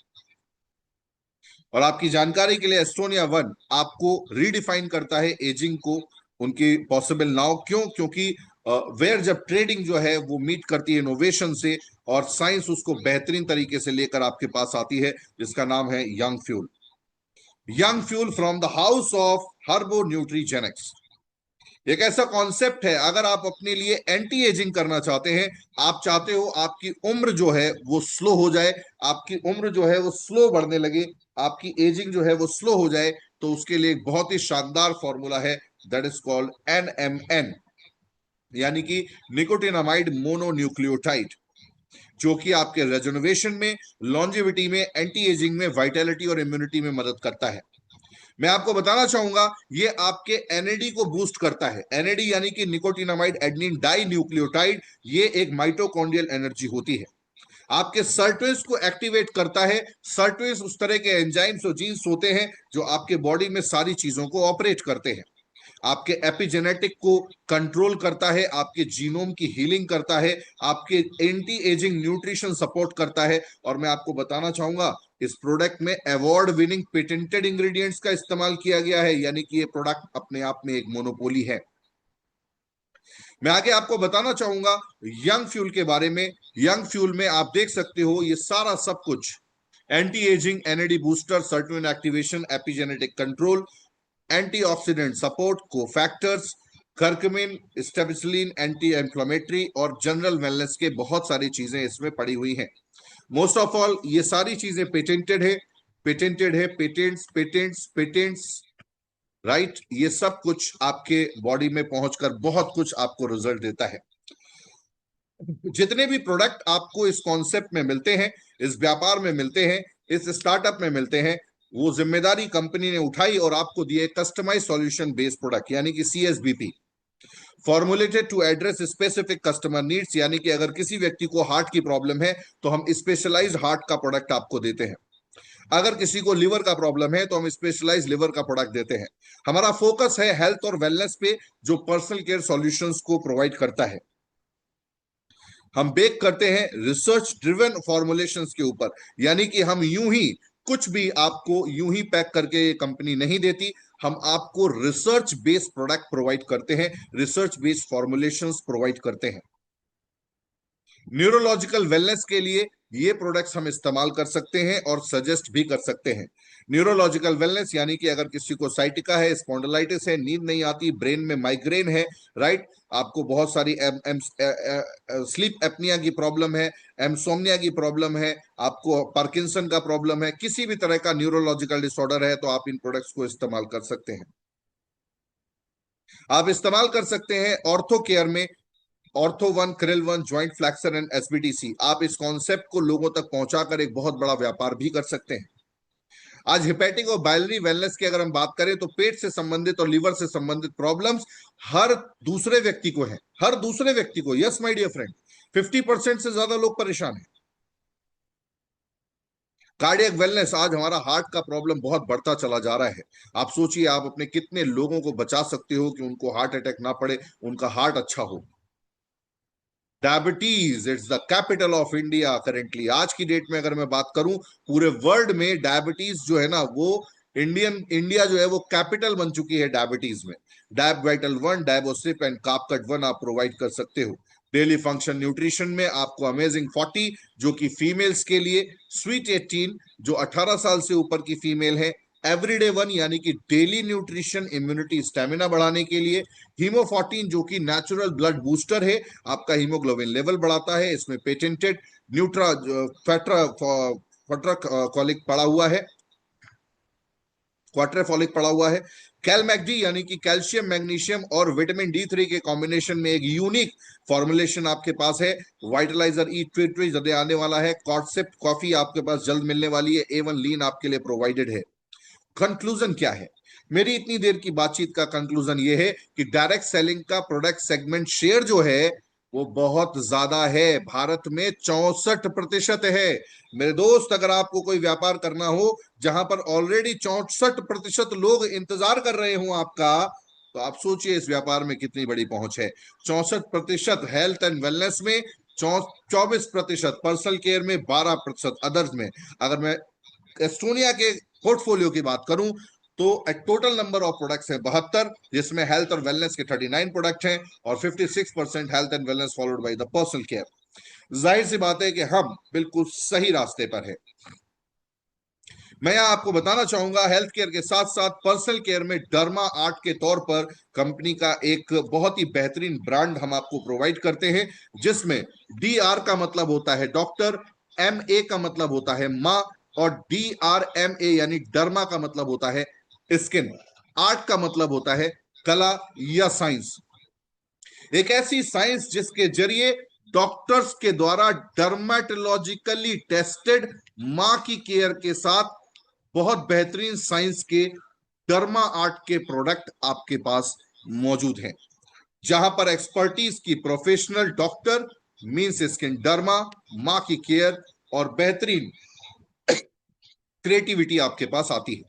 और आपकी जानकारी के लिए एस्टोनिया वन आपको रीडिफाइन करता है एजिंग को, उनकी पॉसिबल नाउ। क्यों? क्योंकि वेयर जब ट्रेडिंग जो है वो मीट करती है इनोवेशन से, और साइंस उसको बेहतरीन तरीके से लेकर आपके पास आती है, जिसका नाम है Young Fuel. Young Fuel from the house of Herbo Nutrigenics एक ऐसा कॉन्सेप्ट है, अगर आप अपने लिए एंटी एजिंग करना चाहते हैं, आप चाहते हो आपकी उम्र जो है वो स्लो हो जाए, आपकी उम्र जो है वो स्लो बढ़ने लगे, आपकी एजिंग जो है वो स्लो हो जाए, तो उसके लिए एक बहुत ही शानदार फॉर्मूला है, दैट इज कॉल्ड NMN, यानी कि निकोटिनामाइड मोनोन्यूक्लियोटाइड, जो कि आपके रेजोनवेशन में, लॉन्जेविटी में, एंटी एजिंग में, वाइटैलिटी और इम्यूनिटी में मदद करता है। मैं आपको बताना चाहूंगा ये आपके एनएडी को बूस्ट करता है। एनएडी यानी कि निकोटिनामाइड एडेनिन डाई न्यूक्लियोटाइड, ये एक माइटोकॉन्ड्रियल एनर्जी होती है, आपके सर्ट्रेस को एक्टिवेट करता है। सर्ट्रेस उस तरह के एंजाइम्स और जीन्स होते हैं जो आपके बॉडी में सारी चीजों को ऑपरेट करते हैं, आपके एपिजेनेटिक को कंट्रोल करता है, आपके जीनोम की हीलिंग करता है, आपके एंटी एजिंग न्यूट्रिशन सपोर्ट करता है। और मैं आपको बताना चाहूंगा इस प्रोडक्ट में अवार्ड विनिंग पेटेंटेड इंग्रेडिएंट्स का इस्तेमाल किया गया है, यानी कि ये प्रोडक्ट अपने आप में एक मोनोपोली है। मैं आगे आपको बताना चाहूंगा यंग फ्यूल के बारे में। यंग फ्यूल में आप देख सकते हो ये सारा सब कुछ, anti aging, NAD booster, sirtuin activation, epigenetic control, antioxidant support, cofactors, curcumin, स्टेबिसिलिन, एंटी इंफ्लेमेटरी और जनरल वेलनेस के बहुत सारी चीजें इसमें पड़ी हुई हैं। मोस्ट ऑफ ऑल ये सारी चीजें पेटेंटेड है, पेटेंटेड है, पेटेंट्स पेटेंट्स पेटेंट्स, राइट। ये सब कुछ आपके बॉडी में पहुंचकर बहुत कुछ आपको रिजल्ट देता है। जितने भी प्रोडक्ट आपको इस कॉन्सेप्ट में मिलते हैं, इस व्यापार में मिलते हैं, इस स्टार्टअप में मिलते हैं, वो जिम्मेदारी कंपनी ने उठाई और आपको दिए कस्टमाइज सॉल्यूशन बेस्ड प्रोडक्ट, यानी कि CSBP, formulated to address specific customer needs. यानी कि अगर किसी व्यक्ति को हार्ट की प्रॉब्लम है तो हम स्पेशलाइज्ड हार्ट का प्रोडक्ट आपको देते हैं, अगर किसी को लिवर का प्रॉब्लम है तो हम स्पेशलाइज्ड लिवर का प्रोडक्ट देते हैं। हमारा फोकस है हेल्थ और वेलनेस पे, जो पर्सनल केयर सॉल्यूशंस को प्रोवाइड करता है। हम बेक करते हैं रिसर्च ड्रिवन फॉर्मुलेशंस के ऊपर, यानी कि हम यूं ही कुछ भी आपको यूं ही पैक करके ये कंपनी नहीं देती, हम आपको रिसर्च बेस्ड प्रोडक्ट प्रोवाइड करते हैं, रिसर्च बेस्ड फॉर्मुलेशंस प्रोवाइड करते हैं। न्यूरोलॉजिकल वेलनेस के लिए ये प्रोडक्ट्स हम इस्तेमाल कर सकते हैं और सजेस्ट भी कर सकते हैं। न्यूरोलॉजिकल वेलनेस यानी कि अगर किसी को साइटिका है, स्पॉन्डिलाइटिस है, नींद नहीं आती, ब्रेन में माइग्रेन है, राइट, आपको बहुत सारी स्लीप एपनिया की प्रॉब्लम है, एमसोमनिया की प्रॉब्लम है, आपको पार्किंसन का प्रॉब्लम है, किसी भी तरह का न्यूरोलॉजिकल डिसऑर्डर है, तो आप इन प्रोडक्ट्स को इस्तेमाल कर सकते हैं। आप इस्तेमाल कर सकते हैं ऑर्थो केयर में ortho one, krill one, joint flexor and SBTC. आप इस कॉन्सेप्ट को लोगों तक पहुंचाकर एक बहुत बड़ा व्यापार भी कर सकते हैं। आज हिपैटिक और बाइलरी वेलनेस की अगर हम बात करें तो पेट से संबंधित और लीवर से संबंधित प्रॉब्लम्स हर दूसरे व्यक्ति को है, हर दूसरे व्यक्ति को। यस माय डियर फ्रेंड, 50% से ज्यादा लोग परेशान हैं। कार्डियक वेलनेस, आज हमारा हार्ट का प्रॉब्लम बहुत बढ़ता चला जा रहा है। आप सोचिए आप अपने कितने लोगों को बचा सकते हो कि उनको हार्ट अटैक ना पड़े, उनका हार्ट अच्छा हो। Diabetes, it's the capital of India currently. आज की डेट में अगर मैं बात करूं, पूरे वर्ल्ड में डायबिटीज जो है ना, वो इंडिया जो है वो कैपिटल बन चुकी है डायबिटीज में। डायब वाइटल वन, डायबोसिप एंड कापकट वन आप प्रोवाइड कर सकते हो। डेली फंक्शन न्यूट्रिशन में आपको अमेजिंग 40 जो कि फीमेल्स के लिए, स्वीट 18 जो 18 साल से ऊपर की फीमेल है, एवरीडे वन यानी कि डेली न्यूट्रिशन इम्यूनिटी स्टेमिना बढ़ाने के लिए, हीमो 14 जो कि नेचुरल ब्लड बूस्टर है, आपका हीमोग्लोबिन लेवल बढ़ाता है। इसमें पेटेंटेड न्यूट्रा फैट्रा कॉलिक पड़ा हुआ है, क्वार्टरफॉलिक पड़ा हुआ है। कैलमैगडी यानी कि कैल्शियम, मैग्नीशियम और विटामिन D3 के कॉम्बिनेशन में एक यूनिक फॉर्मुलेशन आपके पास है। वाइटलाइजर ई ट्विट जल्दी आने वाला है। कॉर्सेप्ट कॉफी आपके पास जल्द मिलने वाली है। A1 लीन आपके लिए प्रोवाइडेड है। कंक्लूजन क्या है मेरी इतनी देर की बातचीत का? कंक्लूजन ये है कि डायरेक्ट सेलिंग का प्रोडक्ट सेगमेंट शेयर जो है वो बहुत ज्यादा है, भारत में 64% है। मेरे दोस्त, अगर आपको कोई व्यापार करना हो जहां पर ऑलरेडी 64% लोग इंतजार कर रहे हो आपका, तो आप सोचिए इस व्यापार में कितनी बड़ी पहुंच है। 64% हेल्थ एंड वेलनेस में, 24% पर्सनल केयर में, 12% अदर्स में। अगर मैं एस्टोनिया के पोर्टफोलियो की बात करूं तो टोटल नंबर ऑफ प्रोडक्ट्स है 72, जिसमें हेल्थ और वेलनेस के 39 प्रोडक्ट हैं और 56% health and wellness followed by the personal care. जाहिर सी बात है कि हम बिल्कुल सही रास्ते पर है। मैं यहां आपको बताना चाहूंगा, हेल्थ केयर के साथ साथ पर्सनल केयर में डर्मा आर्ट के तौर पर कंपनी का एक बहुत ही बेहतरीन ब्रांड हम आपको प्रोवाइड करते हैं, जिसमें DR का मतलब होता है डॉक्टर, MA का मतलब होता है माँ, और DRMA यानी डर्मा का मतलब होता है स्किन, आर्ट का मतलब होता है कला या साइंस। एक ऐसी साइंस जिसके जरिए डॉक्टर्स के द्वारा डर्मेटोलॉजिकली टेस्टेड मां की केयर के साथ बहुत बेहतरीन साइंस के डर्मा आर्ट के प्रोडक्ट आपके पास मौजूद हैं, जहां पर एक्सपर्टीज की professional doctor means skin derma, मां की केयर और बेहतरीन क्रिएटिविटी आपके पास आती है।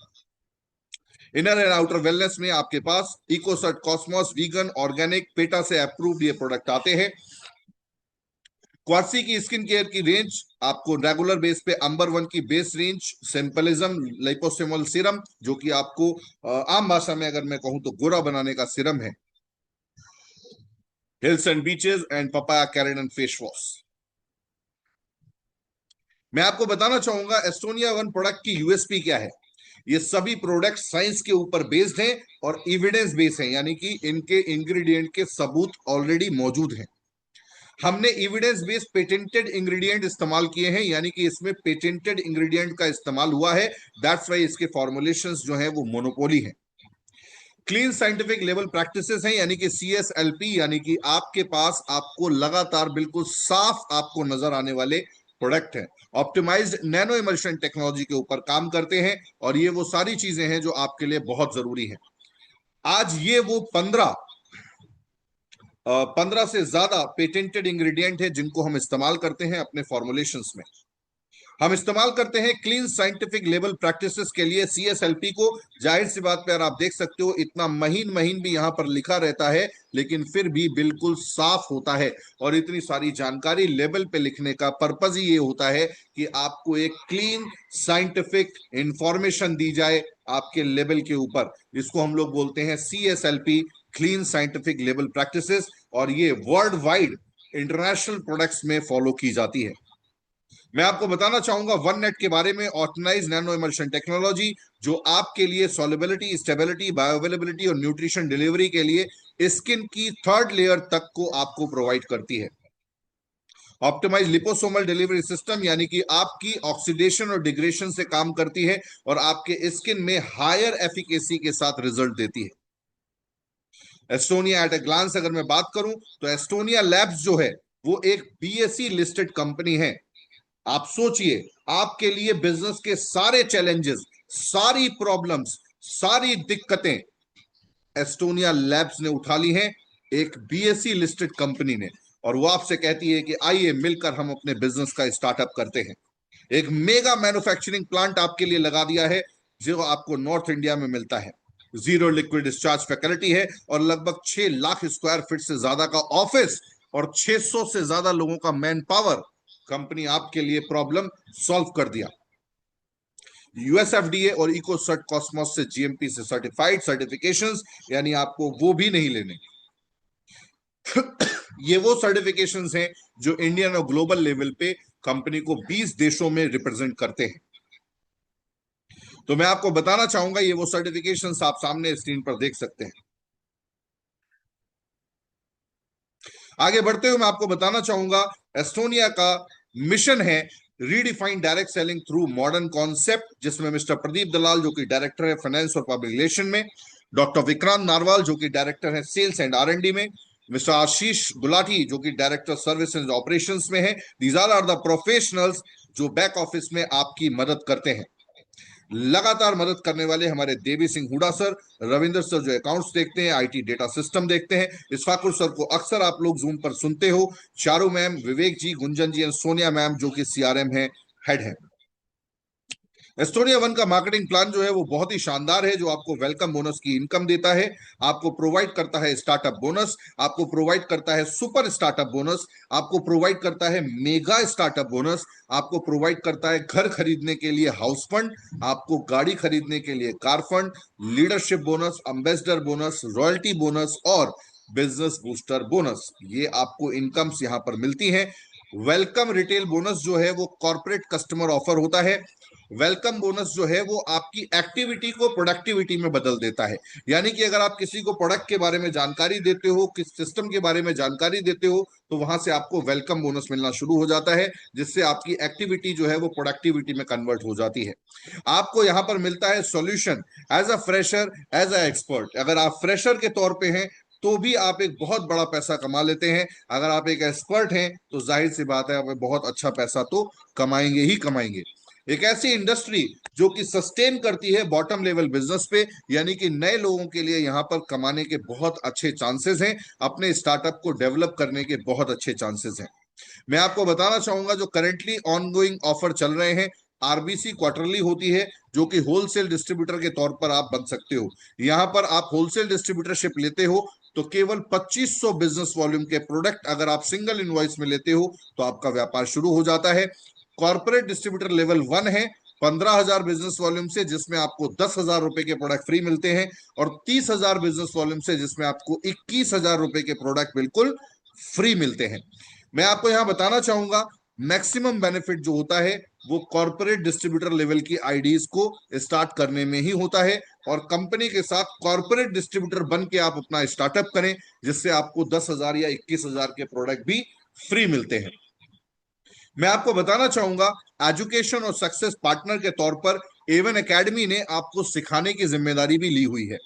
इनर एंड आउटर वेलनेस में आपके पास इकोसर्ट कॉस्मोस वीगन ऑर्गेनिक पेटा से अप्रूव्ड ये प्रोडक्ट आते हैं। क्वार्सी की स्किन केयर की रेंज आपको रेगुलर बेस पे अंबर वन की बेस रेंज, सिंपलिज्म लिपोसोमल सीरम जो कि आपको आम भाषा में अगर मैं कहूं तो गोरा बनाने का सीरम है, hills and beaches and papaya कैरेडन फेस वॉश। मैं आपको बताना चाहूंगा एस्टोनिया वन प्रोडक्ट की यूएसपी क्या है। ये सभी प्रोडक्ट साइंस के ऊपर बेस्ड हैं और एविडेंस बेस्ड हैं, यानी कि इनके इंग्रेडिएंट के सबूत ऑलरेडी मौजूद हैं। हमने एविडेंस बेस्ड पेटेंटेड इंग्रेडिएंट इस्तेमाल किए हैं, यानी कि इसमें पेटेंटेड इंग्रेडिएंट का इस्तेमाल हुआ है। दैट्स वाई इसके फॉर्मुलेशंस जो हैं वो मोनोपोली हैं। क्लीन साइंटिफिक लेवल प्रैक्टिसेस हैं, यानी कि CSLP, यानी कि आपके पास आपको लगातार बिल्कुल साफ आपको नजर आने वाले प्रोडक्ट हैं। ऑप्टिमाइज्ड नैनो इमल्शन टेक्नोलॉजी के ऊपर काम करते हैं और ये वो सारी चीजें हैं जो आपके लिए बहुत जरूरी है। आज ये वो 15 से ज्यादा पेटेंटेड इंग्रेडिएंट है जिनको हम इस्तेमाल करते हैं अपने फॉर्मुलेशंस में। हम इस्तेमाल करते हैं क्लीन साइंटिफिक लेबल प्रैक्टिसेस के लिए CSLP को। जाहिर सी बात पे यार, आप देख सकते हो इतना महीन महीन भी यहां पर लिखा रहता है, लेकिन फिर भी बिल्कुल साफ होता है। और इतनी सारी जानकारी लेबल पे लिखने का पर्पज ही ये होता है कि आपको एक क्लीन साइंटिफिक इंफॉर्मेशन दी जाए आपके लेबल के ऊपर। इसको हम लोग बोलते हैं CSLP, clean scientific label practices, और ये वर्ल्ड वाइड इंटरनेशनल प्रोडक्ट्स में फॉलो की जाती है। मैं आपको बताना चाहूंगा वन नेट के बारे में, ऑर्गेनाइज नैनो इमल्शन टेक्नोलॉजी, जो आपके लिए सॉल्युबिलिटी, स्टेबिलिटी, बायोअवेलेबिलिटी और न्यूट्रिशन डिलीवरी के लिए स्किन की थर्ड लेयर तक को आपको प्रोवाइड करती है। ऑप्टिमाइज लिपोसोमल डिलीवरी सिस्टम, यानी कि आपकी ऑक्सीडेशन और डिग्रेडेशन से काम करती है और आपके स्किन में हायर एफिकेसी के साथ रिजल्ट देती है। एस्टोनिया एट ए ग्लांस अगर मैं बात करूं तो एस्टोनिया लैब्स जो है वो एक BSE लिस्टेड कंपनी है। आप सोचिए, आपके लिए बिजनेस के सारे चैलेंजेस, सारी प्रॉब्लम्स, सारी दिक्कतें एस्टोनिया लैब्स ने उठा ली हैं, एक BSE लिस्टेड कंपनी ने। और वो आपसे कहती है कि आइए मिलकर हम अपने बिजनेस का स्टार्टअप करते हैं। एक मेगा मैन्युफैक्चरिंग प्लांट आपके लिए लगा दिया है, जो आपको नॉर्थ इंडिया में मिलता है। जीरो लिक्विड डिस्चार्ज फैसिलिटी है और लगभग 6 लाख स्क्वायर फीट से ज्यादा का ऑफिस और 600 से ज्यादा लोगों का मैन पावर। कंपनी आपके लिए प्रॉब्लम सॉल्व कर दिया। USFDA और इकोसर्ट कॉस्मोस से GMP से सर्टिफाइड सर्टिफिकेशंस, यानी आपको वो भी नहीं लेने। ये वो सर्टिफिकेशंस हैं जो इंडियन और ग्लोबल लेवल पे कंपनी को 20 देशों में रिप्रेजेंट करते हैं। तो मैं आपको बताना चाहूंगा, ये वो सर्टिफिकेशंस आप सामने स्क्रीन पर देख सकते हैं। आगे बढ़ते हुए मैं आपको बताना चाहूंगा, एस्टोनिया का मिशन है redefine direct selling through modern concept, जिसमें मिस्टर प्रदीप दलाल जो कि डायरेक्टर है फाइनेंस और पब्लिक रिलेशन में, डॉक्टर विक्रांत नारवाल जो कि डायरेक्टर है सेल्स एंड R&D में, मिस्टर आशीष गुलाटी जो कि डायरेक्टर सर्विस एंड ऑपरेशंस में है। दीज आर द प्रोफेशनल्स जो बैक ऑफिस में आपकी मदद करते हैं। लगातार मदद करने वाले हमारे देवी सिंह हुडा सर, रविंदर सर जो अकाउंट्स देखते हैं, IT डेटा सिस्टम देखते हैं, इस्फाकुर सर को अक्सर आप लोग जूम पर सुनते हो, चारू मैम, विवेक जी, गुंजन जी और सोनिया मैम जो कि CRM है, हेड है। एस्टोनिया वन का मार्केटिंग प्लान जो है वो बहुत ही शानदार है, जो आपको वेलकम बोनस की इनकम देता है, आपको प्रोवाइड करता है स्टार्टअप बोनस, आपको प्रोवाइड करता है सुपर स्टार्टअप बोनस, आपको प्रोवाइड करता है मेगा स्टार्टअप बोनस, आपको प्रोवाइड करता है घर खरीदने के लिए हाउस फंड, आपको गाड़ी खरीदने के लिए car fund, leadership bonus, ambassador bonus, royalty bonus और बिजनेस बूस्टर बोनस। ये आपको इनकम्स यहां पर मिलती हैं। वेलकम रिटेल बोनस जो है वो कॉर्पोरेट कस्टमर ऑफर होता है। वेलकम बोनस जो है वो आपकी एक्टिविटी को प्रोडक्टिविटी में बदल देता है। यानी कि अगर आप किसी को प्रोडक्ट के बारे में जानकारी देते हो, किस सिस्टम के बारे में जानकारी देते हो, तो वहां से आपको वेलकम बोनस मिलना शुरू हो जाता है, जिससे आपकी एक्टिविटी जो है वो प्रोडक्टिविटी में कन्वर्ट हो जाती है। आपको यहां पर मिलता है solution as a fresher, as a expert. अगर आप फ्रेशर के तौर पे हैं तो भी आप एक बहुत बड़ा पैसा कमा लेते हैं, अगर आप एक एक्सपर्ट हैं तो जाहिर सी बात है आप बहुत अच्छा पैसा तो कमाएंगे ही कमाएंगे। एक ऐसी इंडस्ट्री जो कि सस्टेन करती है बॉटम लेवल बिजनेस पे, यानी कि नए लोगों के लिए यहां पर कमाने के बहुत अच्छे चांसेस हैं, अपने स्टार्टअप को डेवलप करने के बहुत अच्छे चांसेस हैं। मैं आपको बताना चाहूंगा जो करेंटली ऑनगोइंग ऑफर चल रहे हैं, RBC क्वार्टरली होती है, जो कि होलसेल डिस्ट्रीब्यूटर के तौर पर आप बन सकते हो। यहां पर आप होलसेल डिस्ट्रीब्यूटरशिप लेते हो तो केवल 2500 बिजनेस वॉल्यूम के प्रोडक्ट अगर आप सिंगल इनवॉइस में लेते हो तो आपका व्यापार शुरू हो जाता है। कॉर्पोरेट डिस्ट्रीब्यूटर लेवल 1 है, 15,000 बिजनेस वॉल्यूम से, जिसमें आपको 10,000 रुपए के प्रोडक्ट फ्री मिलते हैं, और 30,000 बिजनेस वॉल्यूम से जिसमें आपको 21,000 रुपए के प्रोडक्ट बिल्कुल फ्री मिलते हैं। मैं आपको यहां बताना चाहूंगा, मैक्सिमम बेनिफिट जो होता है वो कॉर्पोरेट डिस्ट्रीब्यूटर लेवल की आईडीज को स्टार्ट करने में ही होता है, और कंपनी के साथ कॉर्पोरेट डिस्ट्रीब्यूटर बन के आप अपना स्टार्टअप करें, जिससे आपको 10,000 या 21,000 के प्रोडक्ट भी फ्री मिलते हैं। मैं आपको बताना चाहूंगा, एजुकेशन और सक्सेस पार्टनर के तौर पर एवन एकेडमी ने आपको सिखाने की जिम्मेदारी भी ली हुई है,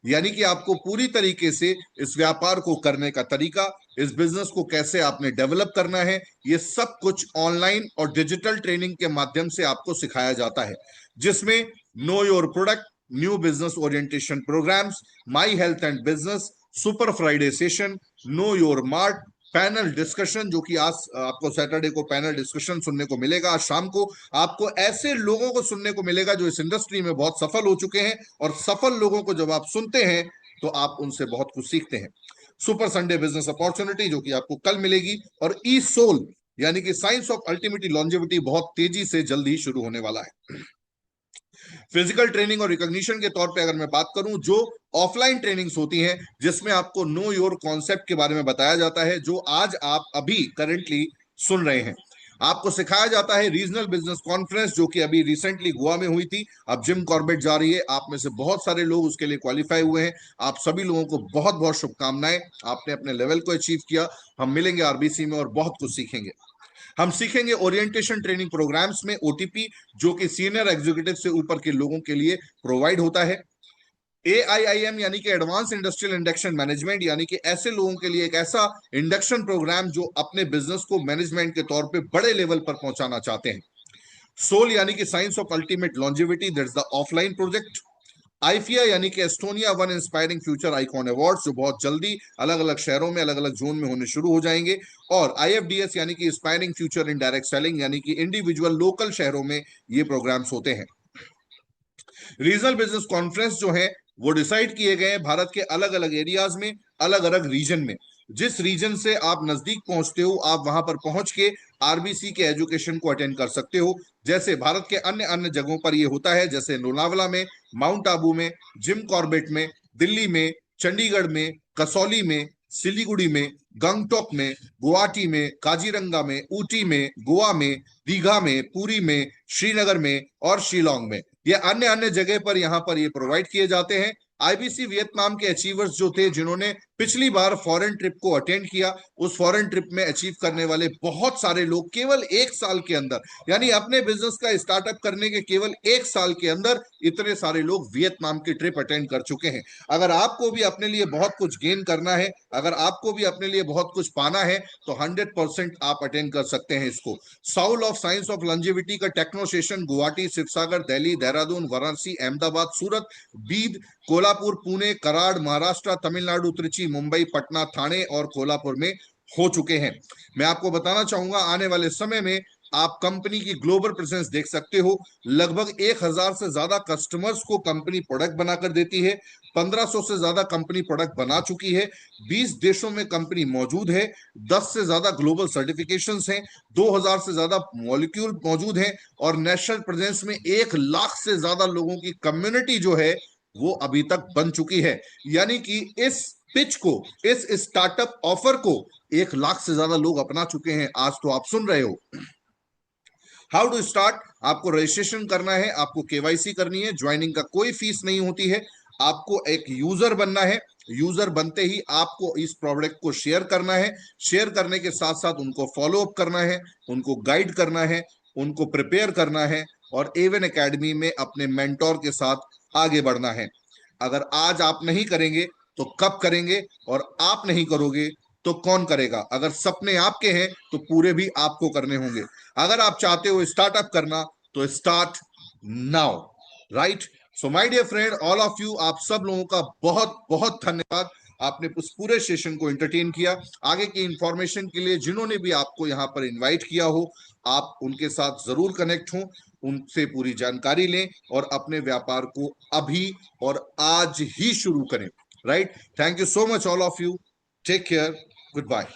यानी कि आपको पूरी तरीके से इस व्यापार को करने का तरीका, इस बिजनेस को कैसे आपने डेवलप करना है, ये सब कुछ ऑनलाइन और डिजिटल ट्रेनिंग के माध्यम से आपको सिखाया जाता है, जिसमें know your product, new business orientation programmes, my health and business, super Friday session, know your mart, panel discussion, जो कि आज आपको सैटरडे को पैनल डिस्कशन सुनने को मिलेगा। आज शाम को आपको ऐसे लोगों को सुनने को मिलेगा जो इस इंडस्ट्री में बहुत सफल हो चुके हैं, और सफल लोगों को जब आप सुनते हैं तो आप उनसे बहुत कुछ सीखते हैं। सुपर संडे बिजनेस अपॉर्चुनिटी जो कि आपको कल मिलेगी, और ई सोल यानी कि साइंस ऑफ अल्टीमेटली लॉन्जेविटी बहुत तेजी से जल्दी शुरू होने वाला है। फिजिकल ट्रेनिंग और रिकॉग्निशन के तौर पे अगर मैं बात करूं, जो ऑफलाइन ट्रेनिंग्स होती हैं जिसमें आपको नो योर कॉन्सेप्ट के बारे में बताया जाता है, जो आज आप अभी करेंटली सुन रहे हैं। आपको सिखाया जाता है रीजनल बिजनेस कॉन्फ्रेंस जो कि अभी रिसेंटली गोवा में हुई थी, अब जिम कॉर्बेट जा रही है। आप में से बहुत सारे लोग उसके लिए क्वालिफाई हुए हैं। आप सभी लोगों को बहुत बहुत शुभकामनाएं, आपने अपने लेवल को अचीव किया। हम मिलेंगे आरबीसी में और बहुत कुछ सीखेंगे। हम सीखेंगे ओरिएंटेशन ट्रेनिंग प्रोग्राम्स में ओटीपी, जो कि सीनियर एग्जीक्यूटिव से ऊपर के लोगों के लिए प्रोवाइड होता है। AIIM यानी कि एडवांस इंडस्ट्रियल इंडक्शन मैनेजमेंट, यानी कि ऐसे लोगों के लिए एक ऐसा इंडक्शन प्रोग्राम जो अपने बिजनेस को मैनेजमेंट के तौर पे बड़े लेवल पर पहुंचाना चाहते हैं। सोल यानी कि science of ultimate longevity, that's the offline project. IFIA यानी कि Estonia one inspiring future icon awards, जो बहुत जल्दी अलग अलग शहरों में अलग अलग जोन में होने शुरू हो जाएंगे। और IFDS यानी कि inspiring future in direct selling, यानी कि इंडिविजुअल लोकल शहरों में ये प्रोग्राम्स होते हैं। रीजनल बिजनेस कॉन्फ्रेंस जो है वो डिसाइड किए गए हैं भारत के अलग अलग एरियाज में, अलग अलग रीजन में। जिस रीजन से आप नजदीक पहुंचते हो, आप वहां पर पहुंच के आरबीसी के एजुकेशन को अटेंड कर सकते हो। जैसे भारत के अन्य अन्य जगहों पर ये होता है, जैसे लोनावला में, माउंट आबू में, जिम कॉर्बेट में, दिल्ली में, चंडीगढ़ में, कसौली में, सिलीगुड़ी में, गंगटोक में, गुवाहाटी में, काजीरंगा में, ऊटी में, गोवा में, दीघा में, पुरी में, श्रीनगर में और शिलोंग में। ये अन्य अन्य जगह पर यहाँ पर ये प्रोवाइड किए जाते हैं। आईबीसी वियतनाम के अचीवर्स जो थे, जिन्होंने पिछली बार फॉरेन ट्रिप को अटेंड किया, उस फॉरेन ट्रिप में अचीव करने वाले बहुत सारे लोग केवल एक साल के अंदर, यानी अपने बिजनेस का स्टार्टअप करने के केवल एक साल के अंदर इतने सारे लोग वियतनाम की ट्रिप अटेंड कर चुके हैं। अगर आपको भी अपने लिए बहुत कुछ गेन करना है, अगर आपको भी अपने लिए बहुत कुछ पाना है, तो 100% आप अटेंड कर सकते हैं इसको। Saul of science of longevity का टेक्नो सेशन गुवाहाटी, शिवसागर, दिल्ली, देहरादून, वाराणसी, अहमदाबाद, सूरत, बीद, कोल्हापुर, पुणे, कराड़, महाराष्ट्र, तमिलनाडु, त्रिची, मुंबई, पटना, थाने और कोल्हापुर में हो चुके हैं। मैं आपको बताना चाहूंगा, आने वाले समय में आप कंपनी की ग्लोबल प्रेजेंस देख सकते हो। लगभग 1000 से ज्यादा कस्टमर्स को कंपनी प्रोडक्ट बनाकर देती है। 1500 से ज्यादा कंपनी प्रोडक्ट बना चुकी है। 20 देशों में कंपनी मौजूद है। 10 से ज्यादा ग्लोबल सर्टिफिकेशंस हैं। 2000 से ज्यादा मॉलिक्यूल मौजूद हैं। और नेशनल प्रेजेंस में 1 लाख से ज्यादा लोगों की कम्युनिटी जो है वो अभी तक बन चुकी है। यानी कि इस पिच को, इस स्टार्टअप ऑफर को 1 लाख से ज्यादा लोग अपना चुके हैं। आज तो आप सुन रहे हो। हाउ टू स्टार्ट, आपको रजिस्ट्रेशन करना है, आपको केवाईसी करनी है, ज्वाइनिंग का कोई फीस नहीं होती है। आपको एक यूजर बनना है। यूजर बनते ही आपको इस प्रोडक्ट को शेयर करना है। शेयर करने के साथ साथ उनको फॉलो अप करना है, उनको गाइड करना है, उनको प्रिपेयर करना है, और एवन एकेडमी में अपने मेंटोर के साथ आगे बढ़ना है। अगर आज आप नहीं करेंगे तो कब करेंगे, और आप नहीं करोगे तो कौन करेगा। अगर सपने आपके हैं तो पूरे भी आपको करने होंगे। अगर आप चाहते हो स्टार्टअप करना, तो start now, right. So my dear friend, all of you, आप सब लोगों का बहुत बहुत धन्यवाद। आपने उस पूरे सेशन को एंटरटेन किया। आगे की इंफॉर्मेशन के लिए जिन्होंने भी आपको यहाँ पर इनवाइट किया हो, आप उनके साथ जरूर कनेक्ट हों, उनसे पूरी जानकारी लें और अपने व्यापार को अभी और आज ही शुरू करें, right. Thank you so much all of you. Take care, good bye.